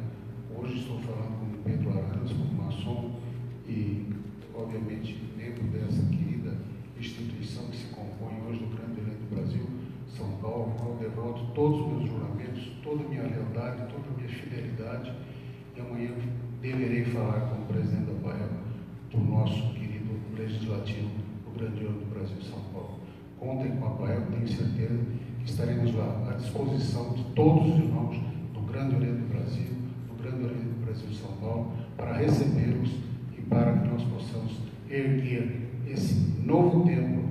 Hoje estou falando com o Pedro Aranas, como maçom, e obviamente membro dessa querida instituição que se compõe hoje do grande elenco do Brasil, São Paulo, qual devoto todos os meus juramentos, toda a minha lealdade, toda a minha fidelidade. E amanhã deverei falar com o presidente da Bael, do nosso querido legislativo, do grande elenco do Brasil, São Paulo. Contem com a Bael, tenho certeza que estaremos lá à disposição de todos os irmãos do grande elenco do Brasil, do grande elenco do Brasil, São Paulo, para recebê-los e para que nós possamos erguer esse novo templo,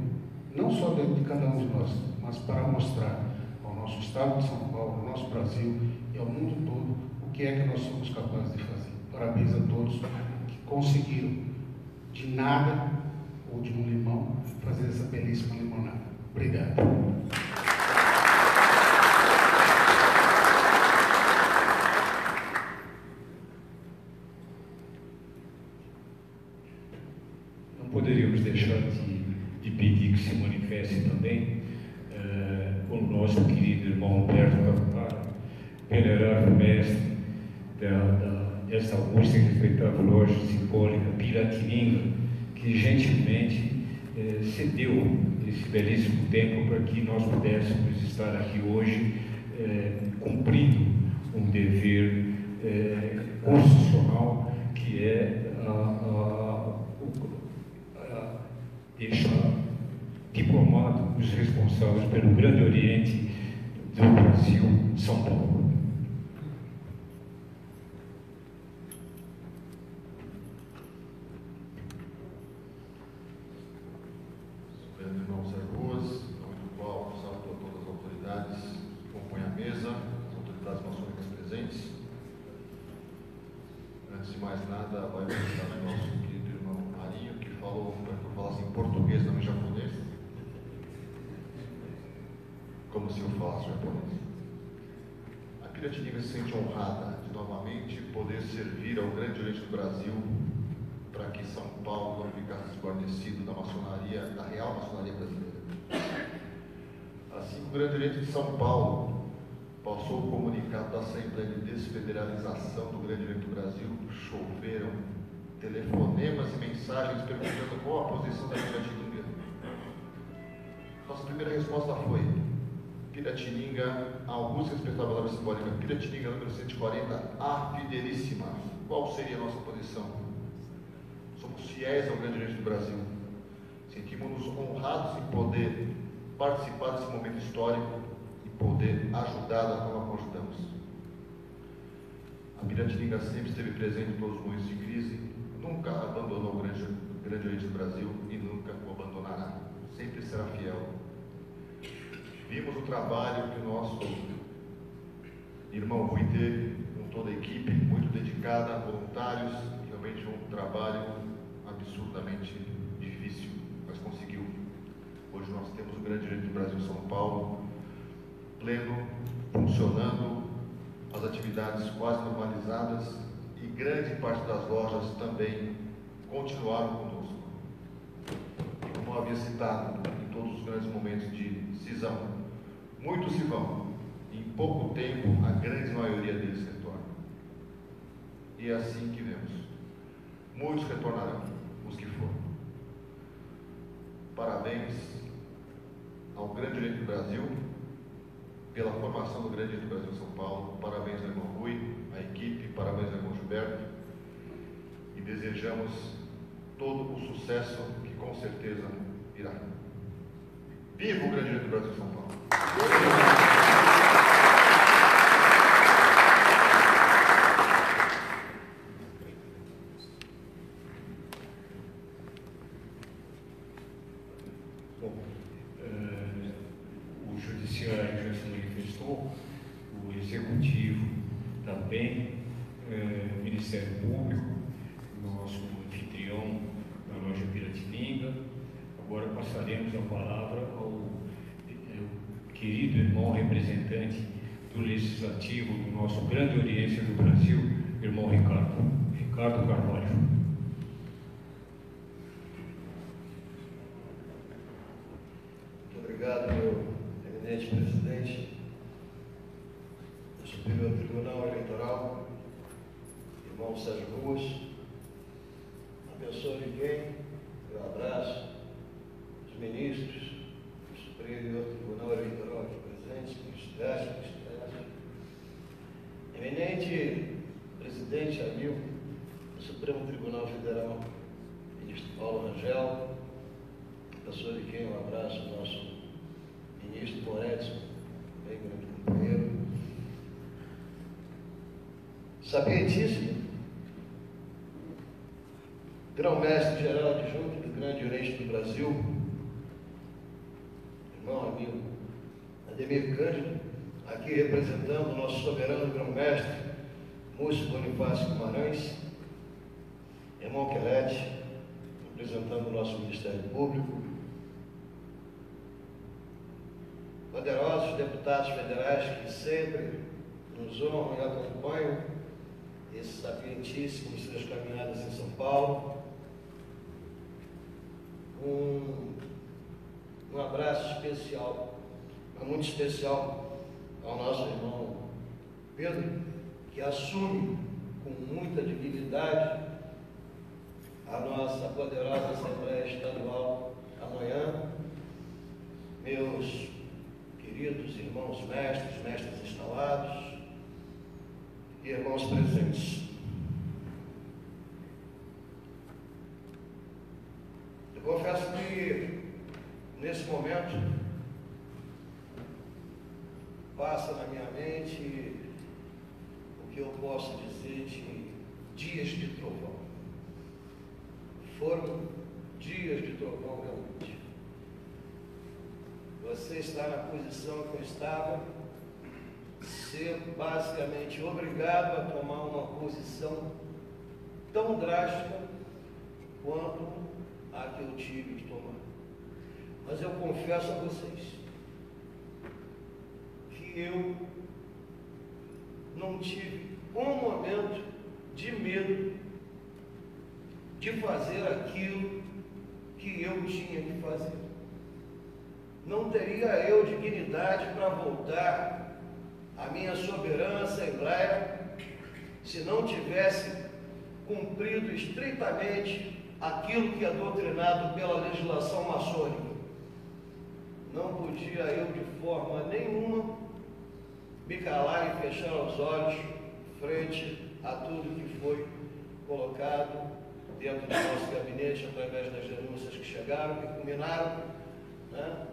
não só dentro de cada um de nós, mas para mostrar ao nosso Estado de São Paulo, ao nosso Brasil e ao mundo todo o que é que nós somos capazes de fazer. Parabéns a todos que conseguiram, de nada ou de um limão, fazer essa belíssima limonada. Obrigado. Não poderíamos deixar de pedir que se manifeste também o nosso querido irmão Humberto Capara, venerável mestre dessa augusta e respeitável loja simbólica Piratininga, que gentilmente cedeu esse belíssimo tempo para que nós pudéssemos estar aqui hoje cumprindo um dever constitucional que é deixar diplomado os responsáveis pelo Grande Oriente do Brasil, São Paulo. Supremo irmão Zé Ruas, em nome do qual saúdo a todas as autoridades que compõem a mesa, as autoridades maçônicas presentes. Antes de mais nada, vai começar o nosso querido irmão Marinho, que falou para que eu falasse em português, não em japonês, como se eu falasse japonês. A Piratininga se sente honrada de novamente poder servir ao Grande Oriente do Brasil, para que São Paulo não ficasse desguarnecido da maçonaria, da real maçonaria brasileira. Assim, o Grande Oriente de São Paulo passou o comunicado da Assembleia de Desfederalização do Grande Oriente do Brasil, choveram telefonemas e mensagens perguntando qual a posição da Piratininga. Nossa primeira resposta foi: Piratininga, a augusta e respeitável loja simbólica Piratininga número 140, a fidelíssima. Qual seria a nossa posição? Somos fiéis ao Grande Oriente do Brasil. Sentimos-nos honrados em poder participar desse momento histórico e poder ajudar da forma como ajudamos. A Piratininga sempre esteve presente em todos os momentos de crise, nunca abandonou o Grande Oriente do Brasil e nunca o abandonará. Sempre será fiel. Vimos o trabalho que o nosso irmão Rui teve, com toda a equipe, muito dedicada, voluntários, realmente um trabalho absurdamente difícil, mas conseguiu. Hoje nós temos o Grande Oriente do Brasil, São Paulo, pleno, funcionando, as atividades quase normalizadas e grande parte das lojas também continuaram conosco. E como eu havia citado em todos os grandes momentos de cisão, muitos se vão, e em pouco tempo a grande maioria deles retorna. E é assim que vemos. Muitos retornarão, os que foram. Parabéns ao Grande Oriente do Brasil, pela formação do Grande Oriente do Brasil São Paulo. Parabéns ao irmão Rui, à equipe, parabéns ao irmão Gilberto. E desejamos todo o sucesso que com certeza virá. Viva o Grande Oriente do Brasil São Paulo! O Judiciário já se manifestou, o Executivo também, o Ministério Público, nosso anfitrião da loja Piratininga. Agora passaremos a palavra ao querido irmão representante do Legislativo do nosso Grande Oriente do Brasil, irmão Ricardo Carvalho. Obrigado, meu eminente presidente do Superior Tribunal Eleitoral, irmão Sérgio Ruas, a pessoa de quem eu abraço, os ministros do Superior Tribunal Eleitoral aqui presentes, ministros, eminente presidente amigo do Supremo Tribunal Federal, ministro Paulo Rangel, pessoa de quem eu abraço o nosso ministro Moretti, bem grande companheiro, sapientíssimo, grão-mestre-geral adjunto do Grande Oriente do Brasil, irmão amigo Ademir Cândido, aqui representando o nosso soberano grão-mestre Múcio Bonifácio Guimarães, irmão Quelete, representando o nosso Ministério Público, poderosos deputados federais que sempre nos honram e acompanham esse sapientíssimo em suas caminhadas em São Paulo. Um abraço especial, muito especial, ao nosso irmão Pedro, que assume com muita dignidade a nossa poderosa Assembleia Estadual amanhã. Meus queridos irmãos mestres, mestres instalados e irmãos presentes. Eu confesso que, nesse momento, passa na minha mente o que eu posso dizer de dias de trovão. Foram dias de trovão realmente. Você está na posição que eu estava, ser basicamente obrigado a tomar uma posição tão drástica quanto a que eu tive de tomar. Mas eu confesso a vocês que eu não tive um momento de medo de fazer aquilo que eu tinha que fazer. Não teria eu dignidade para voltar à minha soberana Assembleia se não tivesse cumprido estritamente aquilo que é doutrinado pela legislação maçônica. Não podia eu, de forma nenhuma, me calar e fechar os olhos frente a tudo que foi colocado dentro do nosso gabinete através das denúncias que chegaram, que culminaram, né,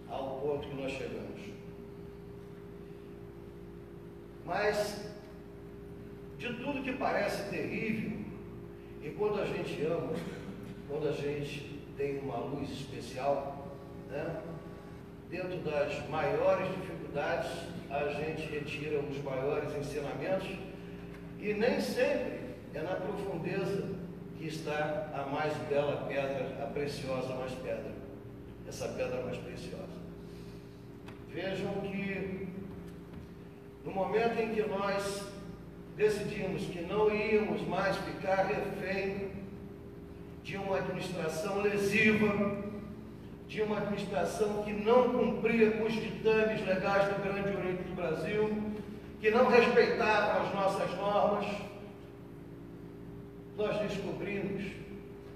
ao ponto que nós chegamos. Mas, de tudo que parece terrível, e quando a gente ama, quando a gente tem uma luz especial, né, dentro das maiores dificuldades, a gente retira os maiores ensinamentos, e nem sempre é na profundeza que está a mais bela pedra, a preciosa mais pedra, essa pedra mais preciosa. Vejam que no momento em que nós decidimos que não íamos mais ficar refém de uma administração lesiva, de uma administração que não cumpria com os ditames legais do Grande Oriente do Brasil, que não respeitava as nossas normas, nós descobrimos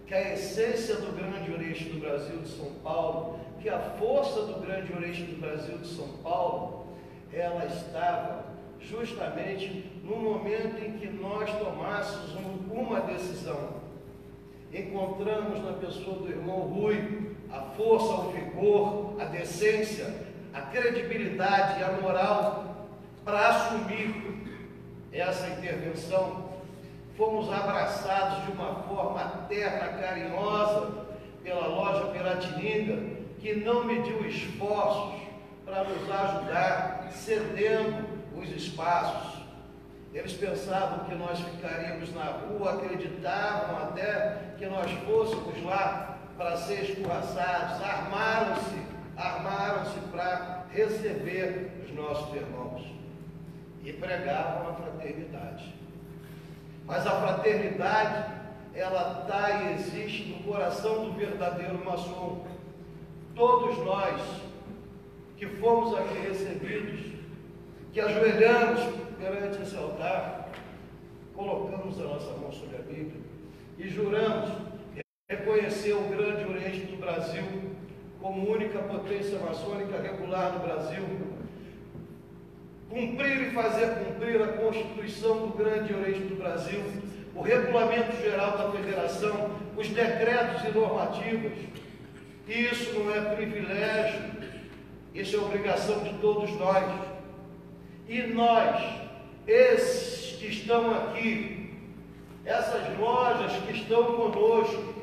que a essência do Grande Oriente do Brasil de São Paulo, que a força do Grande Oriente do Brasil de São Paulo, ela estava justamente no momento em que nós tomássemos uma decisão. Encontramos na pessoa do irmão Rui a força, o vigor, a decência, a credibilidade e a moral para assumir essa intervenção. Fomos abraçados de uma forma terna, carinhosa, pela loja Piratininga, que não mediu esforços para nos ajudar, cedendo os espaços. Eles pensavam que nós ficaríamos na rua, acreditavam até que nós fôssemos lá para ser escorraçados, armaram-se para receber os nossos irmãos e pregavam a fraternidade. Mas a fraternidade, ela está e existe no coração do verdadeiro maçom. Todos nós que fomos aqui recebidos, que ajoelhamos perante esse altar, colocamos a nossa mão sobre a Bíblia e juramos reconhecer o Grande Oriente do Brasil como única potência maçônica regular no Brasil, cumprir e fazer cumprir a Constituição do Grande Oriente do Brasil, o Regulamento Geral da Federação, os decretos e normativas. Isso não é privilégio, isso é obrigação de todos nós. E nós, esses que estão aqui, essas lojas que estão conosco,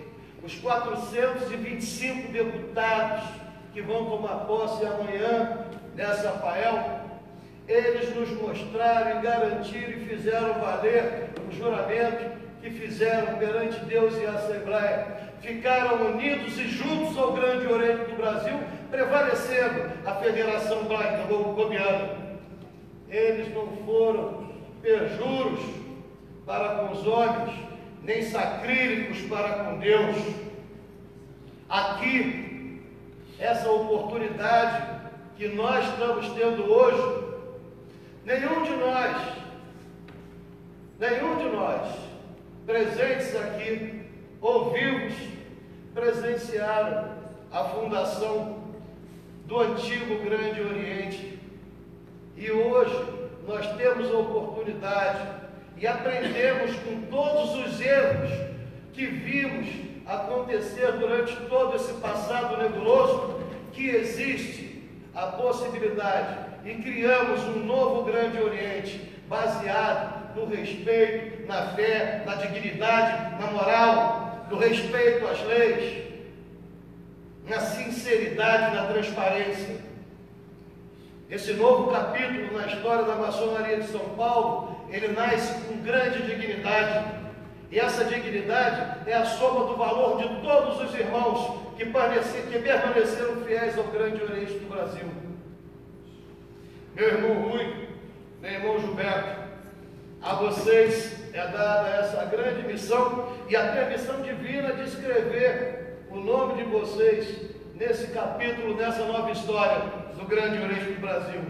os 425 deputados que vão tomar posse amanhã nessa APAEL, eles nos mostraram e garantiram e fizeram valer o juramento que fizeram perante Deus e a Assembleia. Ficaram unidos e juntos ao Grande Oriente do Brasil, prevalecendo a Federação Gobiana. Eles não foram perjuros para com os homens, nem sacrílegos para com Deus. Aqui, essa oportunidade que nós estamos tendo hoje, nenhum de nós presentes aqui, ou vivos, presenciaram a fundação do antigo Grande Oriente. E hoje nós temos a oportunidade e aprendemos com todos os erros que vimos acontecer durante todo esse passado nebuloso, que existe a possibilidade e criamos um novo Grande Oriente baseado no respeito, na fé, na dignidade, na moral, no respeito às leis, na sinceridade, na transparência. Esse novo capítulo na história da maçonaria de São Paulo, ele nasce com grande dignidade. E essa dignidade é a soma do valor de todos os irmãos que permaneceram fiéis ao Grande Oriente do Brasil. Meu irmão Rui, meu irmão Gilberto, a vocês é dada essa grande missão e a permissão divina de escrever o nome de vocês nesse capítulo, nessa nova história do Grande Oriente do Brasil.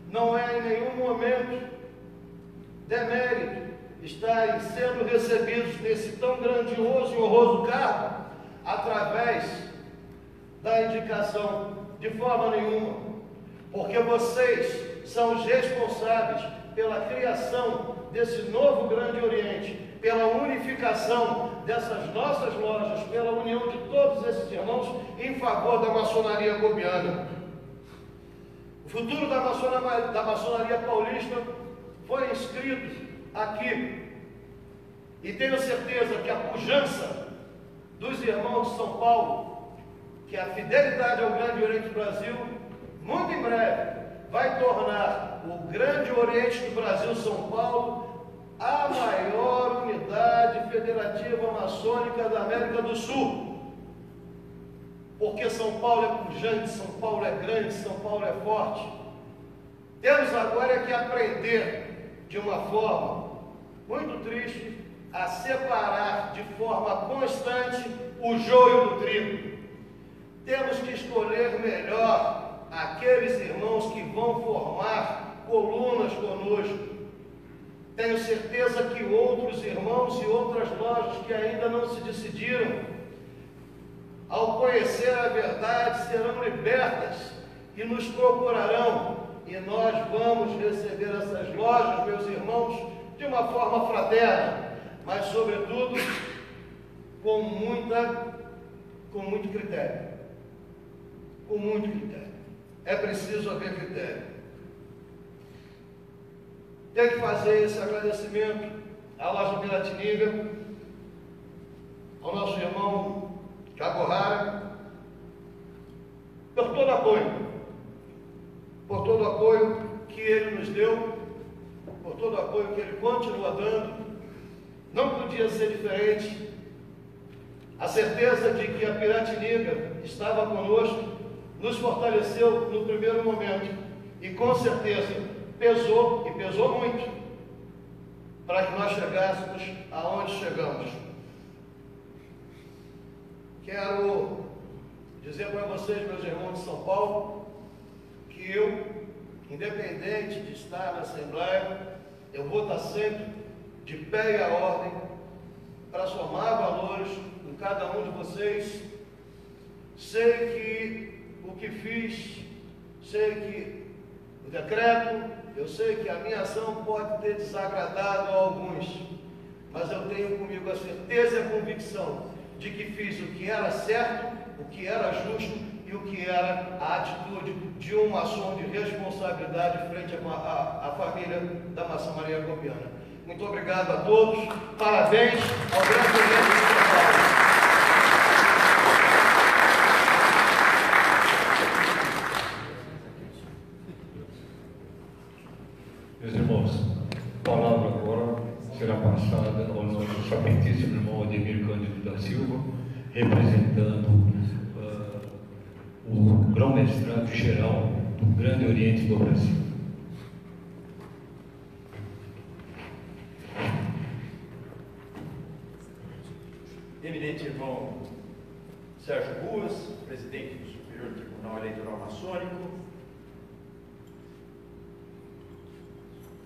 Não é em nenhum momento demérito estarem sendo recebidos nesse tão grandioso e honroso cargo através da indicação, de forma nenhuma, porque vocês são os responsáveis pela criação desse novo Grande Oriente, pela unificação dessas nossas lojas, pela união de todos esses irmãos em favor da maçonaria gobiana. O futuro da maçonaria paulista foi inscrito aqui, e tenho certeza que a pujança dos irmãos de São Paulo, que a fidelidade ao Grande Oriente do Brasil, muito em breve, vai tornar o Grande Oriente do Brasil, São Paulo, a maior unidade federativa maçônica da América do Sul. Porque São Paulo é pujante, São Paulo é grande, São Paulo é forte. Temos agora que aprender de uma forma muito triste a separar de forma constante o joio do trigo. Temos que escolher melhor aqueles irmãos que vão formar colunas conosco. Tenho certeza que outros irmãos e outras lojas que ainda não se decidiram, ao conhecer a verdade, serão libertas e nos procurarão e nós vamos receber essas lojas, meus irmãos, de uma forma fraterna, mas sobretudo com muito critério. Com muito critério. É preciso haver critério. Tenho que fazer esse agradecimento à loja Piratininga, ao nosso irmão Cacorrara, por todo o apoio que ele nos deu, por todo o apoio que ele continua dando. Não podia ser diferente. A certeza de que a Piratininga estava conosco nos fortaleceu no primeiro momento e com certeza pesou, e pesou muito, para que nós chegássemos aonde chegamos. Quero dizer para vocês, meus irmãos de São Paulo, que eu, independente de estar na Assembleia, eu vou estar sempre de pé e à ordem para somar valores em cada um de vocês. Sei que o que fiz, sei que o decreto, eu sei que a minha ação pode ter desagradado a alguns, mas eu tenho comigo a certeza e a convicção de que fiz o que era certo, o que era justo e o que era a atitude de uma ação de responsabilidade frente à família da maçonaria acopiana. Muito obrigado a todos, parabéns ao grande evento de São Paulo. Meus irmãos, a palavra agora será passada ao nosso sapientíssimo irmão Ademir Cândido da Silva, representando o grão-mestrado geral do Grande Oriente do Brasil. Eminente irmão Sérgio Ruas, presidente do Superior Tribunal Eleitoral Maçônico,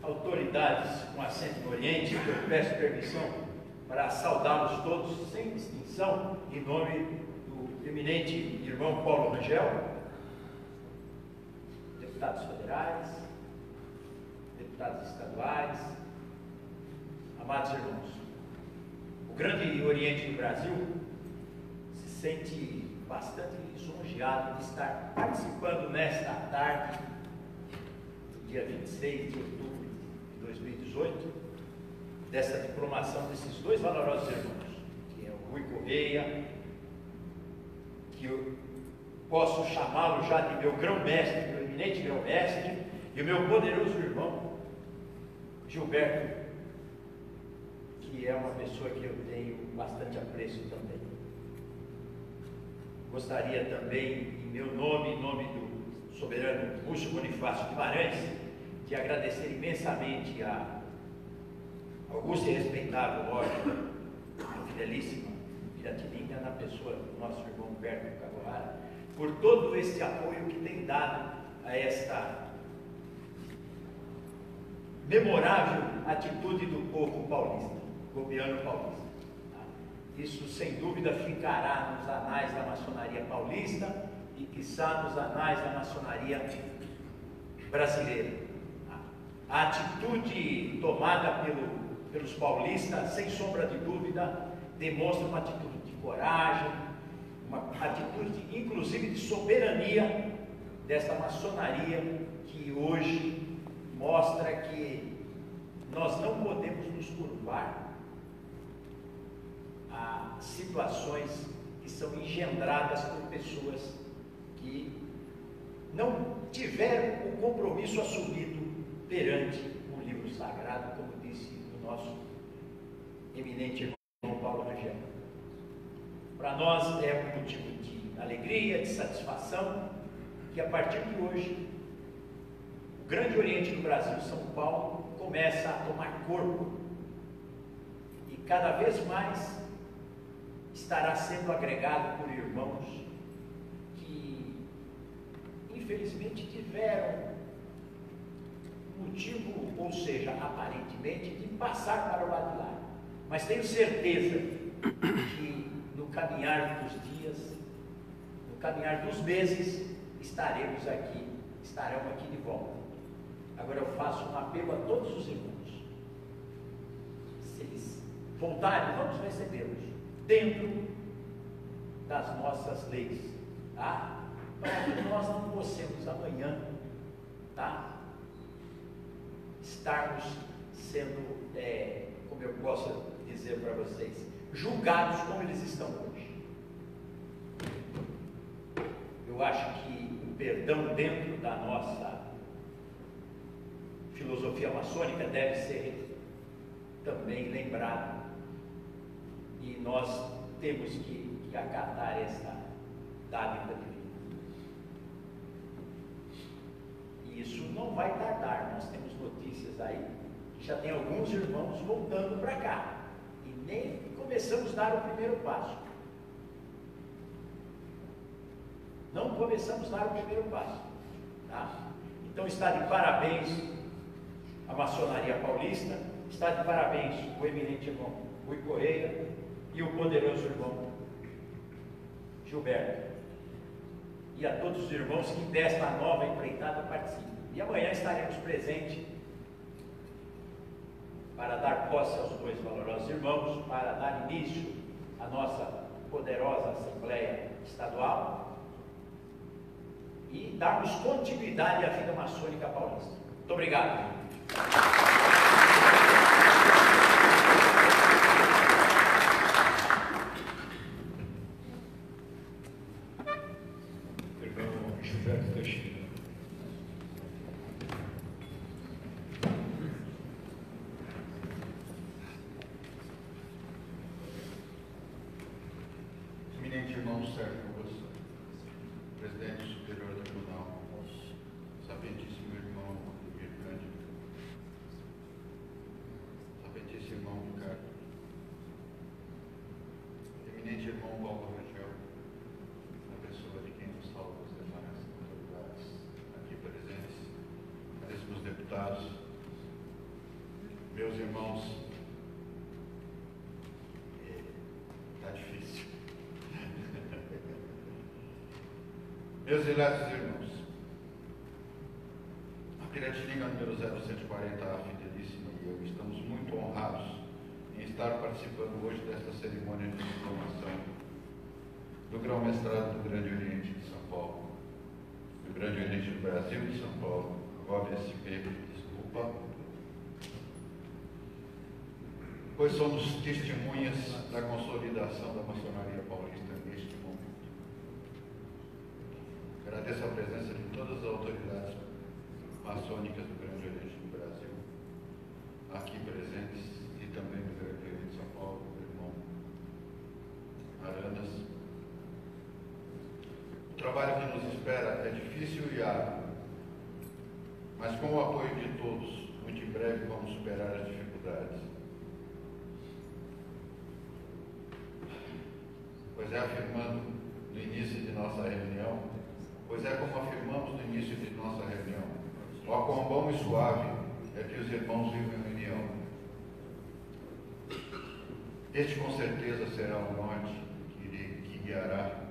autoridades com assento no Oriente, eu peço permissão para saudá-los todos, sem distinção, em nome do eminente irmão Paulo Rangel, deputados federais, deputados estaduais, amados irmãos. O Grande Oriente do Brasil se sente bastante lisonjeado de estar participando nesta tarde, dia 26 de outubro de 2018, dessa diplomação desses dois valorosos irmãos, que é o Rui Correia, que eu posso chamá-lo já de meu grão-mestre, meu eminente grão-mestre, e o meu poderoso irmão Gilberto, que é uma pessoa que eu tenho bastante apreço também. Gostaria também, em meu nome, em nome do soberano Múcio Bonifácio Guimarães, de agradecer imensamente a augusta e respeitável loja, a fidelíssima Piratininga, na pessoa do nosso irmão Humberto Cacorrara, por todo esse apoio que tem dado a esta memorável atitude do povo paulista, gobiano paulista. Isso, sem dúvida, ficará nos anais da maçonaria paulista e, quiçá, nos anais da maçonaria brasileira. A atitude tomada pelos paulistas, sem sombra de dúvida, demonstra uma atitude de coragem, uma atitude, inclusive, de soberania desta maçonaria que hoje mostra que nós não podemos nos curvar a situações que são engendradas por pessoas que não tiveram o compromisso assumido perante o livro sagrado, como disse o nosso eminente irmão Paulo Rangel. Para nós é um motivo de alegria, de satisfação, que a partir de hoje o Grande Oriente do Brasil, São Paulo, começa a tomar corpo e cada vez mais estará sendo agregado por irmãos que infelizmente tiveram motivo, ou seja, aparentemente, de passar para o lado de lá. Mas tenho certeza que no caminhar dos dias, no caminhar dos meses, estaremos aqui estarão aqui de volta. Agora eu faço um apelo a todos os irmãos. Se eles voltarem, vamos recebê-los dentro das nossas leis, tá? Para que nós não possamos amanhã, tá? Estarmos sendo, como eu posso dizer para vocês, julgados como eles estão hoje. Eu acho que o perdão dentro da nossa filosofia maçônica deve ser também lembrado, e nós temos que acatar essa dádiva divina. E isso não vai tardar. Nós temos notícias aí que já tem alguns irmãos voltando para cá e nem começamos a dar o primeiro passo. Não começamos a dar o primeiro passo, tá? Então está de parabéns a maçonaria paulista, está de parabéns o eminente irmão Rui Correia e o poderoso irmão Gilberto, e a todos os irmãos que desta nova empreitada participam. E amanhã estaremos presentes para dar posse aos dois valorosos irmãos, para dar início à nossa poderosa Assembleia Estadual e darmos continuidade à vida maçônica paulista. Muito obrigado. Irmão Gilberto Teixeira. Eminente irmão Sérgio Augusto, presidente superior do Tribunal, sapientíssimo irmão Vir Cândido, sapientíssimo irmão Ricardo, eminente irmão Paulo Rangel, a pessoa de quem nos salva os demais autoridades aqui presentes, caríssimos deputados, meus irmãos. Está difícil. Meus ilados irmãos, a Piratininga número 0140, a Fidelíssima e eu estamos muito honrados em estar participando hoje desta cerimônia de diplomação do grão-mestrado do Grande Oriente de São Paulo, do Grande Oriente do Brasil de São Paulo, GovSP, desculpa, pois somos testemunhas da consolidação da maçonaria paulista neste momento. Agradeço a presença de todas as autoridades maçônicas do Grande Oriente do Brasil, aqui presentes, e também do Grande Oriente de São Paulo, do irmão Arandas. O trabalho que nos espera é difícil e árduo, mas com o apoio de todos, muito em breve vamos superar as dificuldades. Pois é, afirmando no início de nossa reunião, pois é como afirmamos no início de nossa reunião, ó quão bom e suave é que os irmãos vivem em união. Este com certeza será o norte que guiará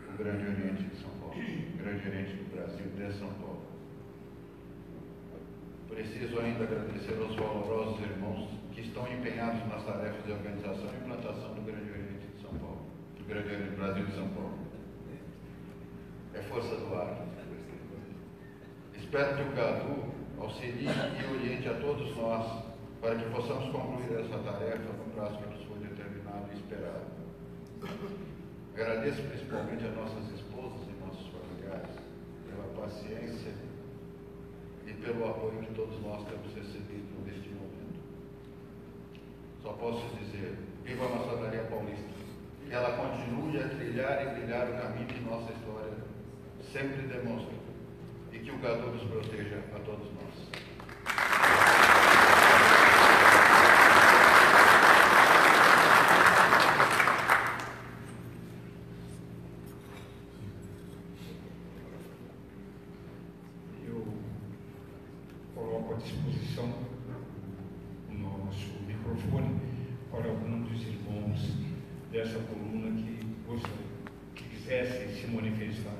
o Grande Oriente de São Paulo, o Grande Oriente do Brasil de São Paulo. Preciso ainda agradecer aos valorosos irmãos que estão empenhados nas tarefas de organização e implantação do Grande Oriente de São Paulo, do Grande Oriente do Brasil de São Paulo. É força do ar. Espero que o GADU auxilie e oriente a todos nós para que possamos concluir essa tarefa no prazo que nos foi determinado e esperado. Agradeço principalmente a nossas esposas e nossos familiares pela paciência e pelo apoio que todos nós temos recebido neste momento. Só posso dizer, viva a maçonaria paulista, que ela continue a trilhar e brilhar o caminho que nossa história sempre demonstra, e que o GADU nos proteja a todos nós. Eu coloco à disposição o nosso microfone para algum dos irmãos dessa coluna que quisessem se manifestar.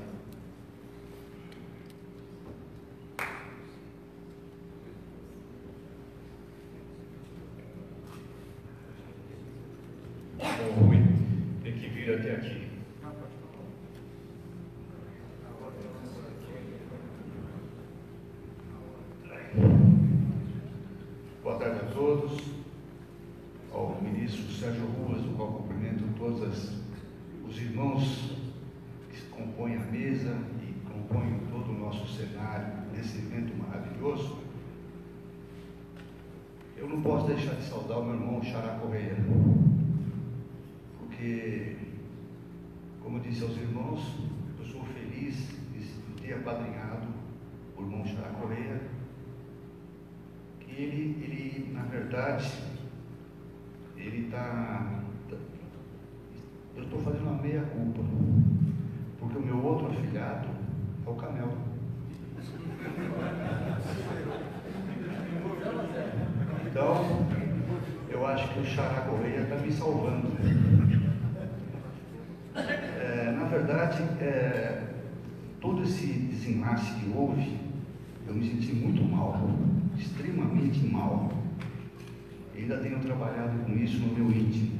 vir até aqui. Boa tarde a todos. Ao ministro Sérgio Ruas, o qual cumprimento todos os irmãos que compõem a mesa e compõem todo o nosso cenário nesse evento maravilhoso. Eu não posso deixar de saudar o meu irmão Xará Correia, porque, como eu disse aos irmãos, eu sou feliz de ter apadrinhado o irmão Xará Correia, que ele na verdade, eu estou fazendo uma meia-culpa, porque o meu outro afilhado é o Camel. Então, eu acho que o Xará Correia está me salvando. Na verdade, todo esse desenlace que houve, eu me senti muito mal, extremamente mal. Ainda tenho trabalhado com isso no meu íntimo,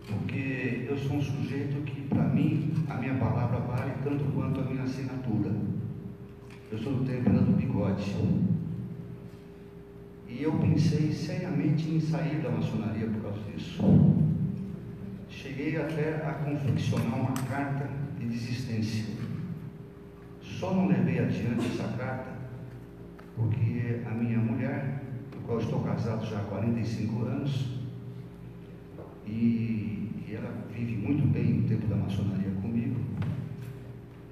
porque eu sou um sujeito que, para mim, a minha palavra vale tanto quanto a minha assinatura. Eu sou do tempo do bigode. E eu pensei seriamente em sair da maçonaria por causa disso. Cheguei até a confeccionar uma carta de desistência. Só não levei adiante essa carta porque a minha mulher, com a qual estou casado já há 45 anos, e ela vive muito bem o tempo da maçonaria comigo,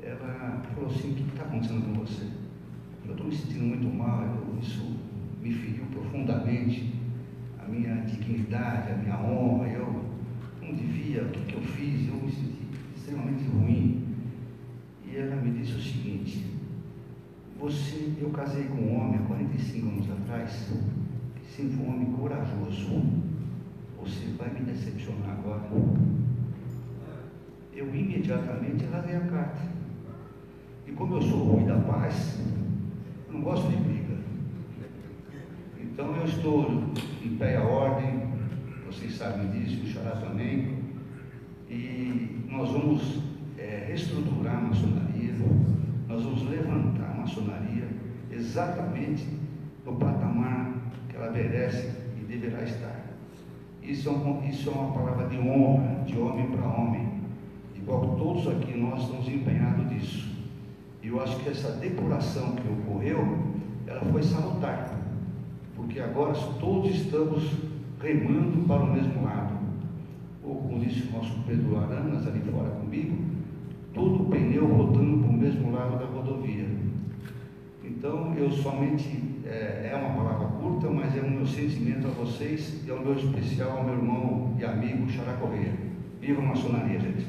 ela falou assim: o que está acontecendo com você? Eu estou me sentindo muito mal, isso me feriu profundamente a minha dignidade, a minha honra, eu não devia, o que eu fiz, eu me senti extremamente ruim. E ela me disse o seguinte: eu casei com um homem há 45 anos atrás, que sempre foi um homem corajoso, você vai me decepcionar agora? Eu imediatamente rasguei a carta, e como eu sou ruim da paz, eu não gosto de briga. Então eu estou em pé à ordem, vocês sabem disso, o Xará também, e nós vamos reestruturar a maçonaria, nós vamos levantar a maçonaria exatamente no patamar que ela merece e deverá estar. Isso é uma palavra de honra, de homem para homem, igual todos aqui nós estamos empenhados nisso. E eu acho que essa depuração que ocorreu, ela foi salutar, porque agora todos estamos remando para o mesmo lado. Ou, como disse o nosso Pedro Aranas ali fora comigo, todo o pneu rodando para o mesmo lado da rodovia. Então, eu somente, é uma palavra curta, mas é o meu sentimento a vocês e ao meu especial, ao meu irmão e amigo Xará Correia. Viva a maçonaria, gente!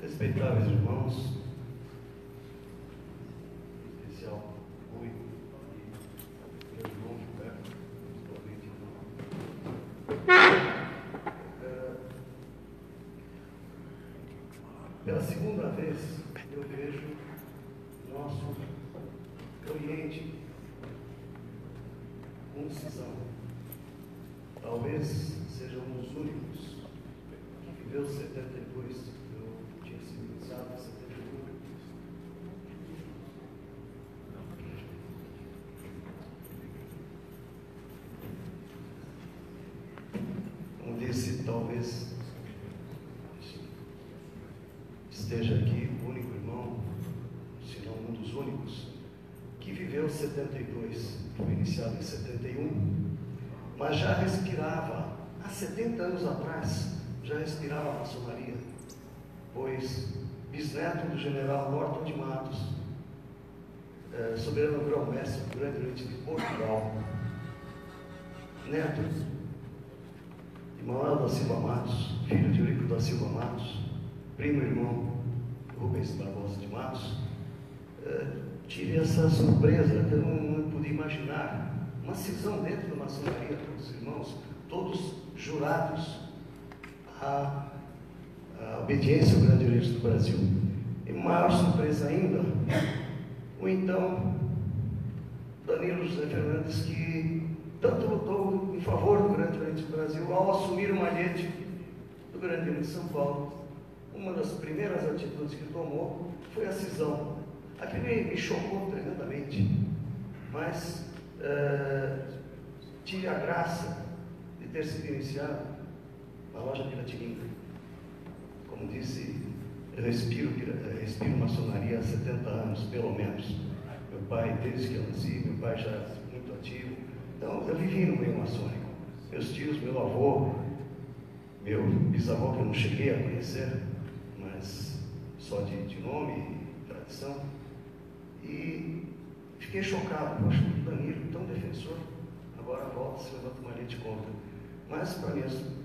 Respeitáveis irmãos, em especial Rui e meu irmão Gilberto, pela segunda vez eu vejo nosso Oriente com cisão. Talvez seja um dos únicos que viveu 72. Como disse, talvez esteja aqui o único irmão, se não um dos únicos, que viveu 72, foi iniciado em 71, mas já respirava, há 70 anos atrás, já respirava a maçonaria, pois bisneto do general Norton de Matos, soberano grão-mestre do Grande Oriente de Portugal, neto de Manuel da Silva Matos, filho de Eurico da Silva Matos, primo irmão Rubens Barbosa de Matos, tive essa surpresa que eu não podia imaginar. uma cisão dentro da maçonaria, todos os irmãos, todos jurados à obediência ao grande oriente do Brasil. E maior surpresa ainda, o então Danilo José Fernandes, que tanto lutou em favor do grande oriente do Brasil, ao assumir o malhete do grande oriente de São Paulo. Uma das primeiras atitudes que tomou foi a cisão. Aquilo me chocou tremendamente, mas tive a graça de ter sido iniciado na loja Piratininga. Como disse, eu respiro maçonaria há 70 anos, pelo menos. Meu pai, desde que eu nasci, meu pai já muito ativo. Então, eu vivi no meio maçônico. Meus tios, meu avô, meu bisavô, que eu não cheguei a conhecer, mas só de nome e tradição. E fiquei chocado. Poxa, o Danilo, tão defensor, agora volta, se levanta uma linha de conta. Mas, para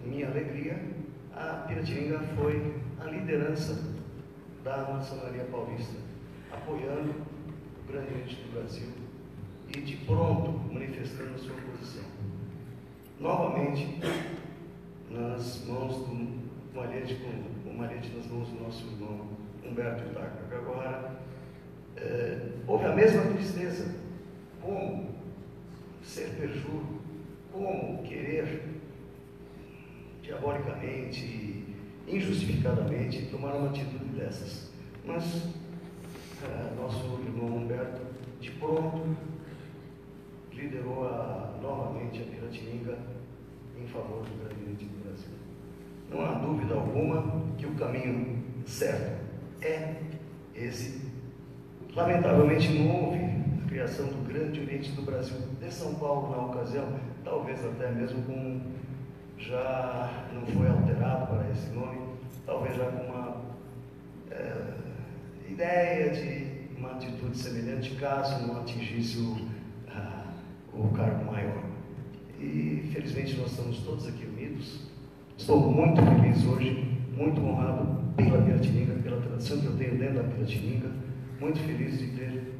minha alegria, a Piratininga foi a liderança da maçonaria paulista, apoiando o grande oriente do Brasil e de pronto manifestando a sua posição. Novamente, nas mãos do malhete, com o malhete nas mãos do nosso irmão Humberto Itaca. Agora, houve a mesma tristeza. Como ser perjuro, como querer diabolicamente, injustificadamente, tomar uma atitude dessas. Mas nosso irmão Humberto, de pronto, liderou novamente a Piratininga em favor do grande oriente do Brasil. Não há dúvida alguma que o caminho certo é esse. Lamentavelmente não houve a criação do grande oriente do Brasil de São Paulo na ocasião, talvez até mesmo com, já não foi alterado para esse nome, talvez já com uma ideia de uma atitude semelhante caso não atingisse o cargo maior. E felizmente nós estamos todos aqui unidos. Estou muito feliz hoje, muito honrado pela Piratininga, pela tradição que eu tenho dentro da Piratininga, muito feliz de ter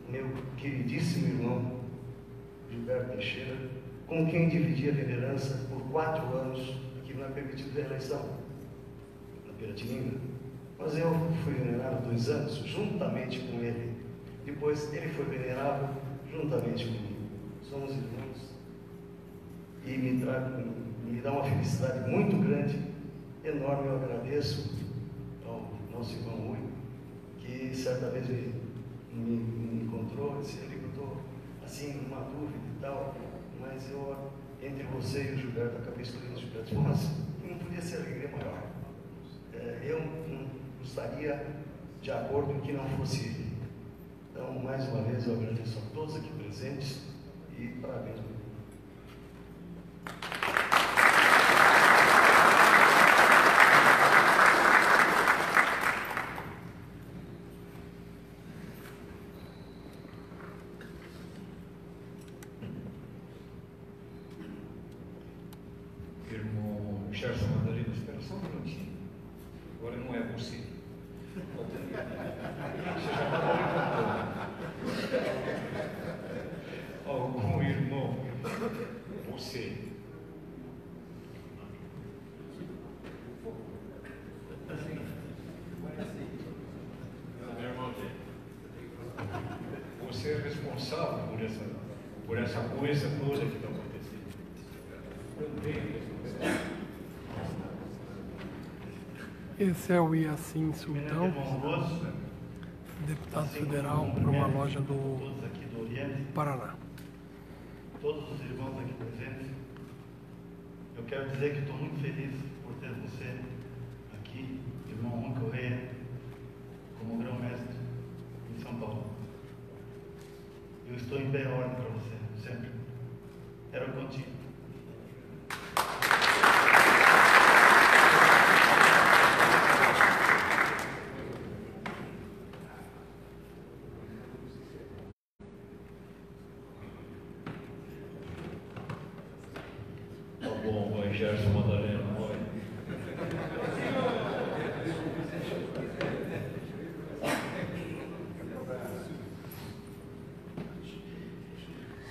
meu queridíssimo irmão Gilberto Teixeira, com quem dividi a venerança por 4 anos, que não é permitido reeleição na Piratininga. Mas eu fui venerado 2 anos, juntamente com ele. Depois ele foi venerado juntamente comigo. Somos irmãos. E me dá uma felicidade muito grande, enorme. Eu agradeço ao nosso irmão Rui, que certa vez me encontrou, disse, ele estou assim, numa dúvida e tal, mas eu, entre você e o Gilberto, acabei escolhendo o Gilberto. Mas não podia ser alegria maior. Eu não estaria de acordo em que não fosse ele. Então, mais uma vez, eu agradeço a todos aqui presentes e parabéns. Irmão Gerson Mandarino, espera só um minutinho. Agora não é você. Você já algum irmão, você. Você é responsável por essa coisa toda que está acontecendo. Esse é o Iacim Sultão, deputado federal para uma loja do Paraná. Todos os irmãos aqui presentes, eu quero dizer que estou muito feliz por ter você aqui, irmão Juan Correia, como grão-mestre em São Paulo. Eu estou em bem ordem para você, sempre. Quero contigo. Gerson Madalena, olha.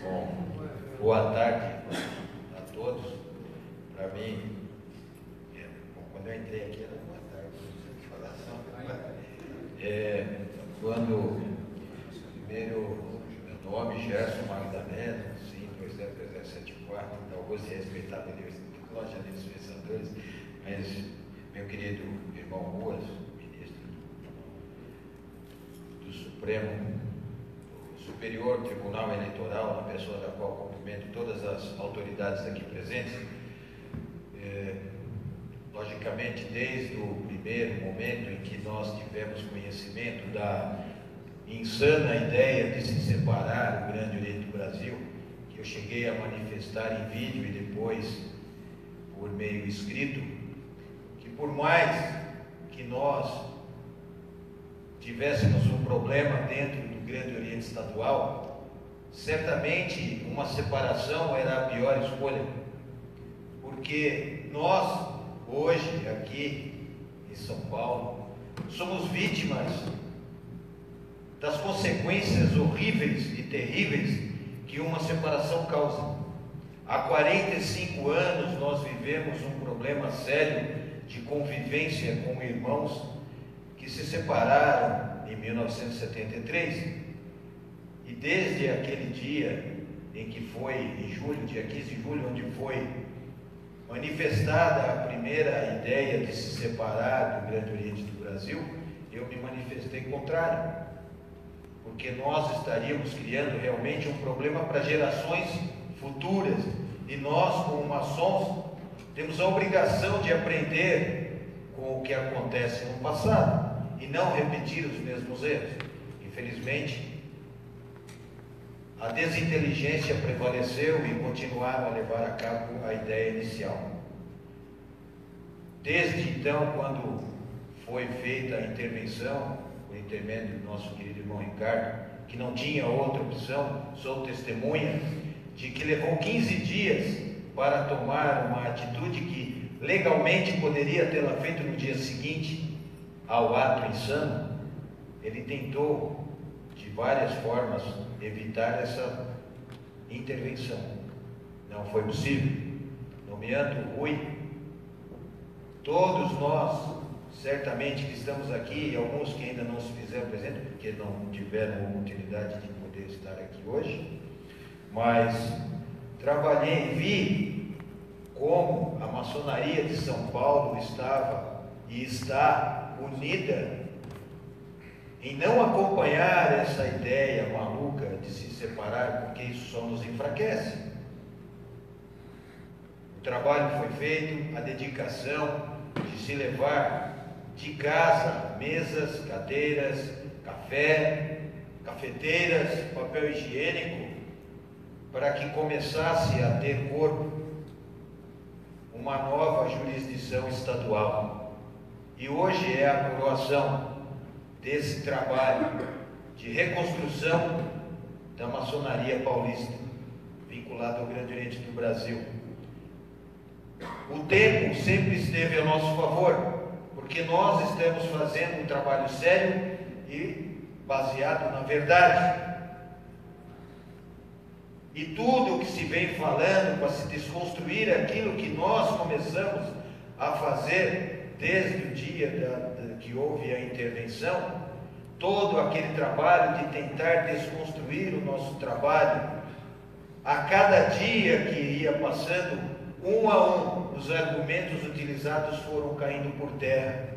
Bom, quando primeiro meu nome, Gerson Magda Neto, sim, 20374, então gosto de respeitar a loja dos pensadores, mas meu querido irmão Ruas, ministro do Supremo, do Superior Tribunal Eleitoral, na pessoa da qual cumprimento todas as autoridades aqui presentes, logicamente, desde o primeiro momento em que nós tivemos conhecimento da insana ideia de se separar o Grande Oriente do Brasil, que eu cheguei a manifestar em vídeo e depois por meio escrito, que por mais que nós tivéssemos um problema dentro do Grande Oriente Estadual, certamente uma separação era a pior escolha, porque nós, hoje, aqui em São Paulo, somos vítimas das consequências horríveis e terríveis que uma separação causa. Há 45 anos nós vivemos um problema sério de convivência com irmãos que se separaram em 1973. E desde aquele dia em que foi, em julho, dia 15 de julho, onde foi manifestada a primeira ideia de se separar do Grande Oriente do Brasil, eu me manifestei contrário, porque nós estaríamos criando realmente um problema para gerações futuras, e nós, como maçons, temos a obrigação de aprender com o que acontece no passado e não repetir os mesmos erros. Infelizmente, a desinteligência prevaleceu e continuaram a levar a cabo a ideia inicial. Desde então, quando foi feita a intervenção, por intermédio do nosso querido irmão Ricardo, que não tinha outra opção, sou testemunha de que levou 15 dias para tomar uma atitude que legalmente poderia tê-la feito no dia seguinte ao ato insano. Ele tentou de várias formas evitar essa intervenção. Não foi possível. Nomeando o Rui, todos nós, certamente que estamos aqui, e alguns que ainda não se fizeram presente, porque não tiveram a oportunidade de poder estar aqui hoje, mas trabalhei e vi como a maçonaria de São Paulo estava e está unida em não acompanhar essa ideia maluca de se separar, porque isso só nos enfraquece. O trabalho foi feito, a dedicação de se levar de casa mesas, cadeiras, café, cafeteiras, papel higiênico, para que começasse a ter corpo uma nova jurisdição estadual. E hoje é a coroação desse trabalho de reconstrução da maçonaria paulista, vinculada ao Grande Oriente do Brasil. O tempo sempre esteve a nosso favor, porque nós estamos fazendo um trabalho sério e baseado na verdade. E tudo que se vem falando para se desconstruir aquilo que nós começamos a fazer desde o dia que houve a intervenção, todo aquele trabalho de tentar desconstruir o nosso trabalho, a cada dia que ia passando, um a um, os argumentos utilizados foram caindo por terra.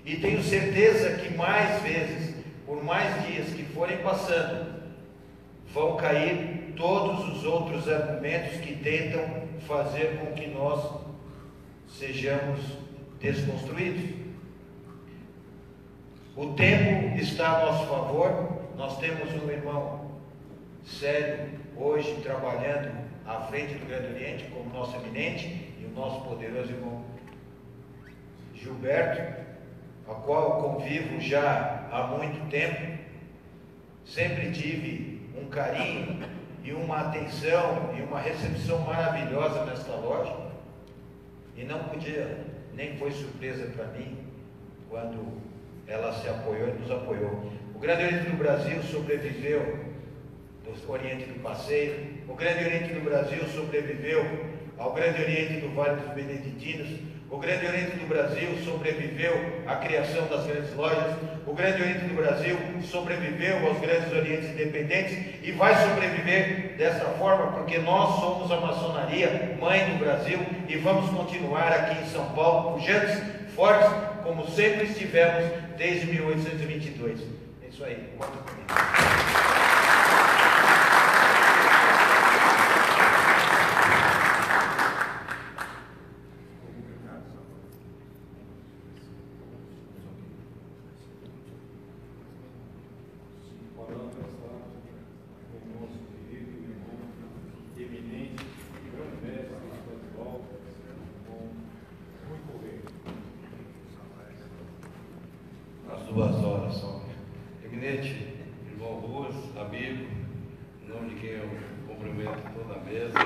E tenho certeza que mais vezes, por mais dias que forem passando, vão cair todos os outros argumentos que tentam fazer com que nós sejamos desconstruídos. O tempo está a nosso favor. Nós temos um irmão sério hoje trabalhando à frente do Grande Oriente como nosso eminente, e o nosso poderoso irmão Gilberto, a qual convivo já há muito tempo. Sempre tive um carinho e uma atenção e uma recepção maravilhosa nesta loja, e não podia, nem foi surpresa para mim quando ela se apoiou e nos apoiou. O Grande Oriente do Brasil sobreviveu do Oriente do Passeio, o Grande Oriente do Brasil sobreviveu ao Grande Oriente do Vale dos Beneditinos, O Grande Oriente do Brasil sobreviveu à criação das grandes lojas. O Grande Oriente do Brasil sobreviveu aos grandes orientes independentes e vai sobreviver dessa forma, porque nós somos a maçonaria mãe do Brasil e vamos continuar aqui em São Paulo, pujantes, fortes, como sempre estivemos desde 1822. É isso aí. Conta comigo. As 2 horas só. Eminente, irmão Ruas, amigo, em nome de quem eu cumprimento toda a mesa,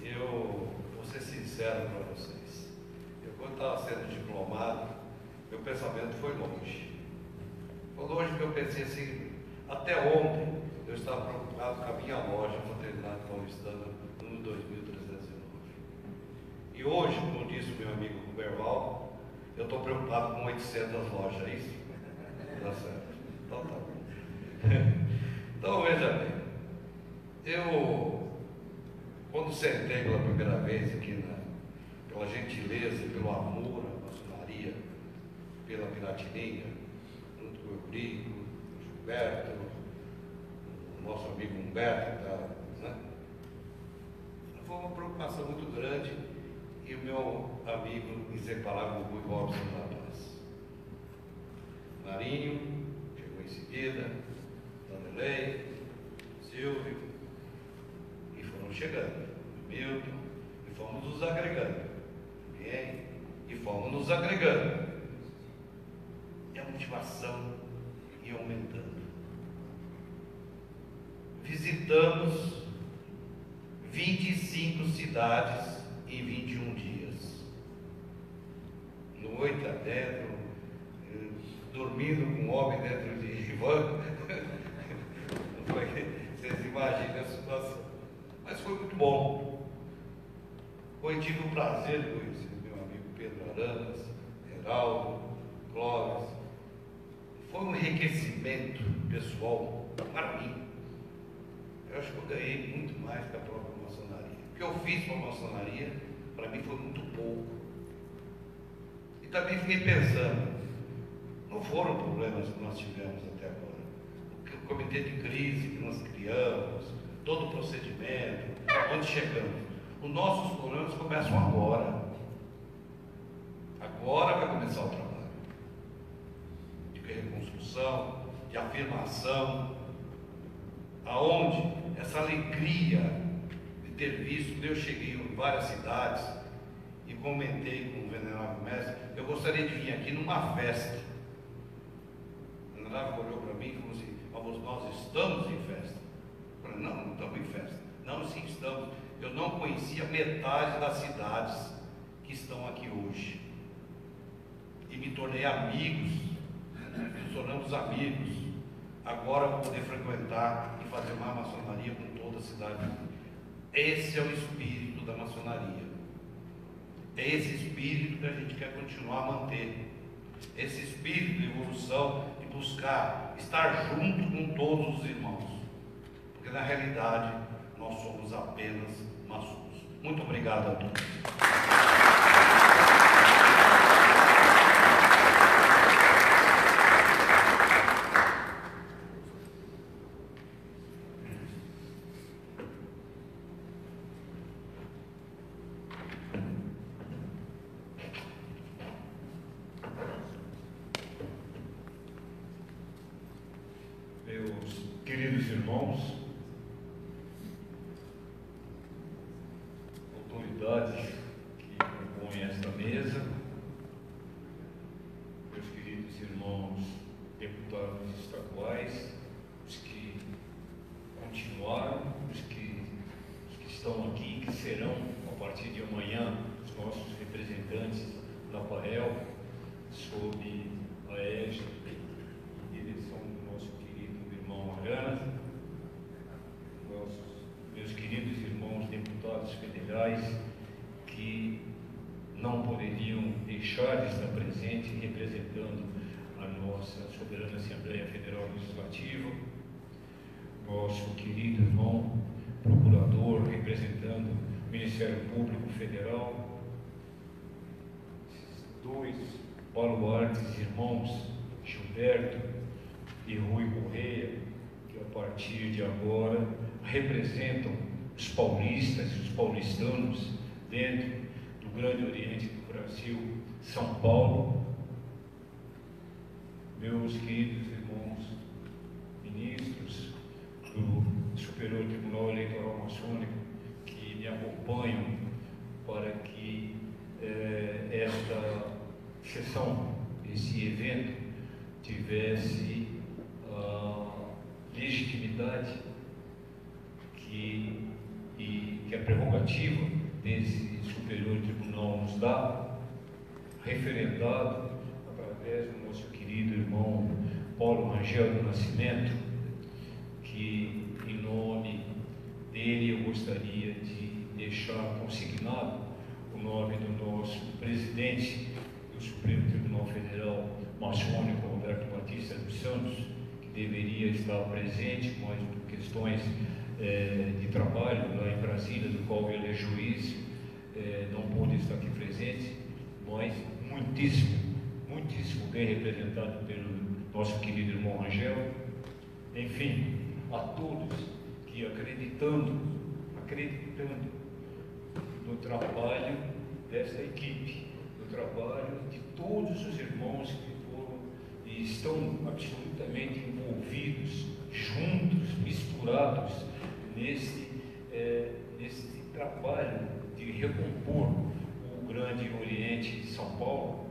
eu vou ser sincero para vocês. Eu, quando estava sendo diplomado, meu pensamento foi longe. Foi longe porque eu pensei assim, até ontem eu estava preocupado com a minha loja Fraternidade Paulistana, número 2319. E hoje, como disse o meu amigo Berval, eu estou preocupado com 800 lojas, é isso? Tá certo. Então tá bom. Então veja bem, eu, quando sentei pela primeira vez aqui, pela gentileza, pelo amor à maçonaria, pela Piratininga, junto com o Eurico, o Gilberto, o nosso amigo Humberto, né? Foi uma preocupação muito grande. E o meu amigo inseparável Rui Robson da Paz. Marinho, chegou em seguida, Danelei, Silvio, e foram chegando, Milton, e fomos nos agregando, bem, e fomos nos agregando. E a motivação ia aumentando. Visitamos 25 cidades em 21 dias, noite adentro, dormindo com um homem dentro de van. Vocês imaginam a situação, mas foi muito bom. Hoje tive o prazer de conhecer meu amigo Pedro Aranas, Heraldo, Clóvis. Foi um enriquecimento pessoal para mim. Eu acho que eu ganhei muito mais que a própria maçonaria. O que eu fiz com a maçonaria, para mim, foi muito pouco. E também fiquei pensando, não foram problemas que nós tivemos até agora. O comitê de crise que nós criamos, todo o procedimento, onde chegamos. Os nossos problemas começam agora. Agora vai começar o trabalho de reconstrução, de afirmação, aonde essa alegria de ter visto, quando eu cheguei em várias cidades e comentei com o venerável mestre, eu gostaria de vir aqui numa festa. O venerável olhou para mim e falou assim, mas nós estamos em festa. Eu falei, não estamos em festa. Não, sim estamos. Eu não conhecia metade das cidades que estão aqui hoje. E me tornei amigos, nos tornamos amigos. Agora eu vou poder frequentar e fazer uma maçonaria com toda a cidade. Esse é o espírito da maçonaria. É esse espírito que a gente quer continuar a manter. Esse espírito de evolução, de buscar estar junto com todos os irmãos. Porque na realidade nós somos apenas maçons. Muito obrigado a todos. Meus queridos irmãos, autoridades que compõem esta mesa, meus queridos irmãos deputados estaduais, os que continuaram, os que estão aqui, que serão, a partir de amanhã, os nossos representantes da PAEL, sob a égide e direção do nosso querido irmão Aranas, meus queridos irmãos deputados federais, que nosso querido irmão procurador, representando o Ministério Público Federal, dois baluartes irmãos, Gilberto e Rui Correia, que a partir de agora representam os paulistas e os paulistanos dentro do Grande Oriente do Brasil, São Paulo. Meus queridos irmãos ministros do Superior Tribunal Eleitoral Maçônico que me acompanham para que esta sessão, esse evento, tivesse a legitimidade que a prerrogativa desse Superior Tribunal nos dá, referendado através do nosso querido irmão Paulo Rangel do Nascimento, que em nome dele eu gostaria de deixar consignado o nome do nosso presidente do Supremo Tribunal Federal Maçônico, Roberto Batista dos Santos, que deveria estar presente, mas por questões de trabalho lá em Brasília, do qual ele é juiz, não pôde estar aqui presente, mas muitíssimo bem representado pelo nosso querido irmão Rangel. Enfim, a todos que acreditando no trabalho desta equipe, no trabalho de todos os irmãos que foram e estão absolutamente envolvidos, juntos, misturados nesse trabalho de recompor o Grande Oriente de São Paulo,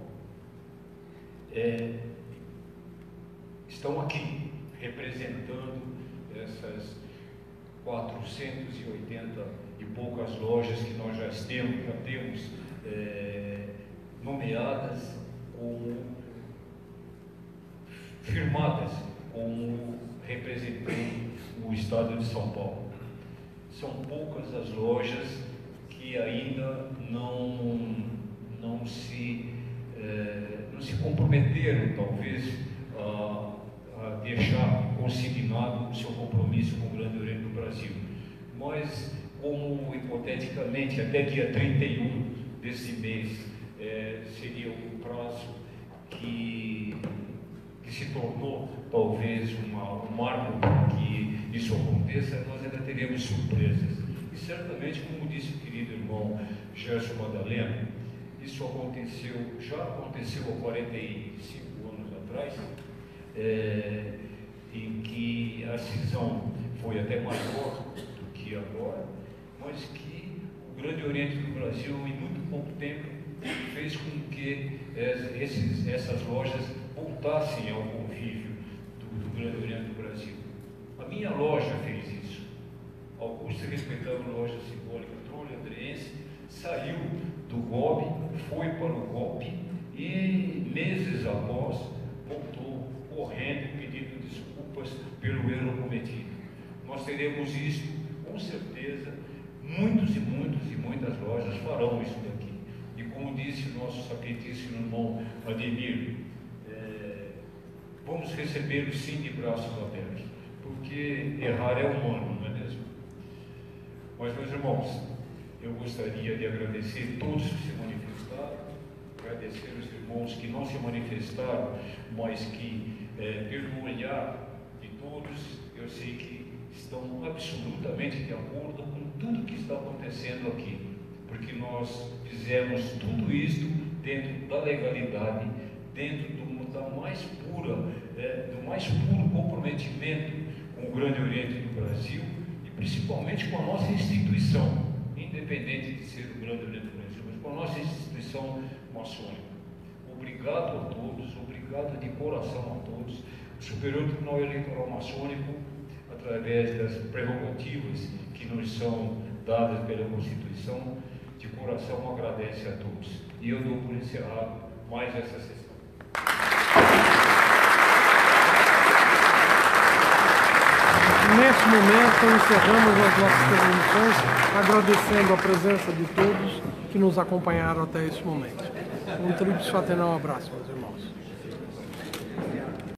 estão aqui representando essas 480 e poucas lojas que nós já temos nomeadas como firmadas como representando o Estado de São Paulo. São poucas as lojas que ainda não se comprometeram, talvez, a deixar consignado o seu compromisso com o Grande Oriente do Brasil. Mas, como hipoteticamente até dia 31 desse mês seria um prazo que se tornou talvez um marco para que isso aconteça, nós ainda teremos surpresas. E certamente, como disse o querido irmão Gerson Madalena, isso já aconteceu há 45 anos atrás, em que a cisão foi até maior do que agora, mas que o Grande Oriente do Brasil, em muito pouco tempo, fez com que essas lojas voltassem ao convívio do Grande Oriente do Brasil. A minha loja fez isso. Augusta, respeitando a loja simbólica Trolha Andreense, saiu do golpe, foi para o golpe e meses após voltou correndo pedindo desculpas pelo erro cometido. Nós teremos isso, com certeza, muitas lojas farão isso daqui. E como disse o nosso sapientíssimo irmão Ademir, vamos recebê-lo sim de braços abertos, porque errar é humano, não é mesmo? Mas, meus irmãos, eu gostaria de agradecer todos que se manifestaram, agradecer os irmãos que não se manifestaram, mas que, pelo olhar de todos, eu sei que estão absolutamente de acordo com tudo que está acontecendo aqui, porque nós fizemos tudo isso dentro da legalidade, dentro do mais puro comprometimento com o Grande Oriente do Brasil e principalmente com a nossa instituição, independente de ser o Grande Oriente do Brasil, mas com a nossa instituição maçônica. Obrigado a todos, obrigado de coração a todos. O Superior Tribunal Eleitoral Maçônico, através das prerrogativas que nos são dadas pela Constituição, de coração agradece a todos. E eu dou por encerrado mais essa sessão. Nesse momento, encerramos as nossas transmissões, agradecendo a presença de todos que nos acompanharam até esse momento. Um tríplice fraternal abraço, meus irmãos.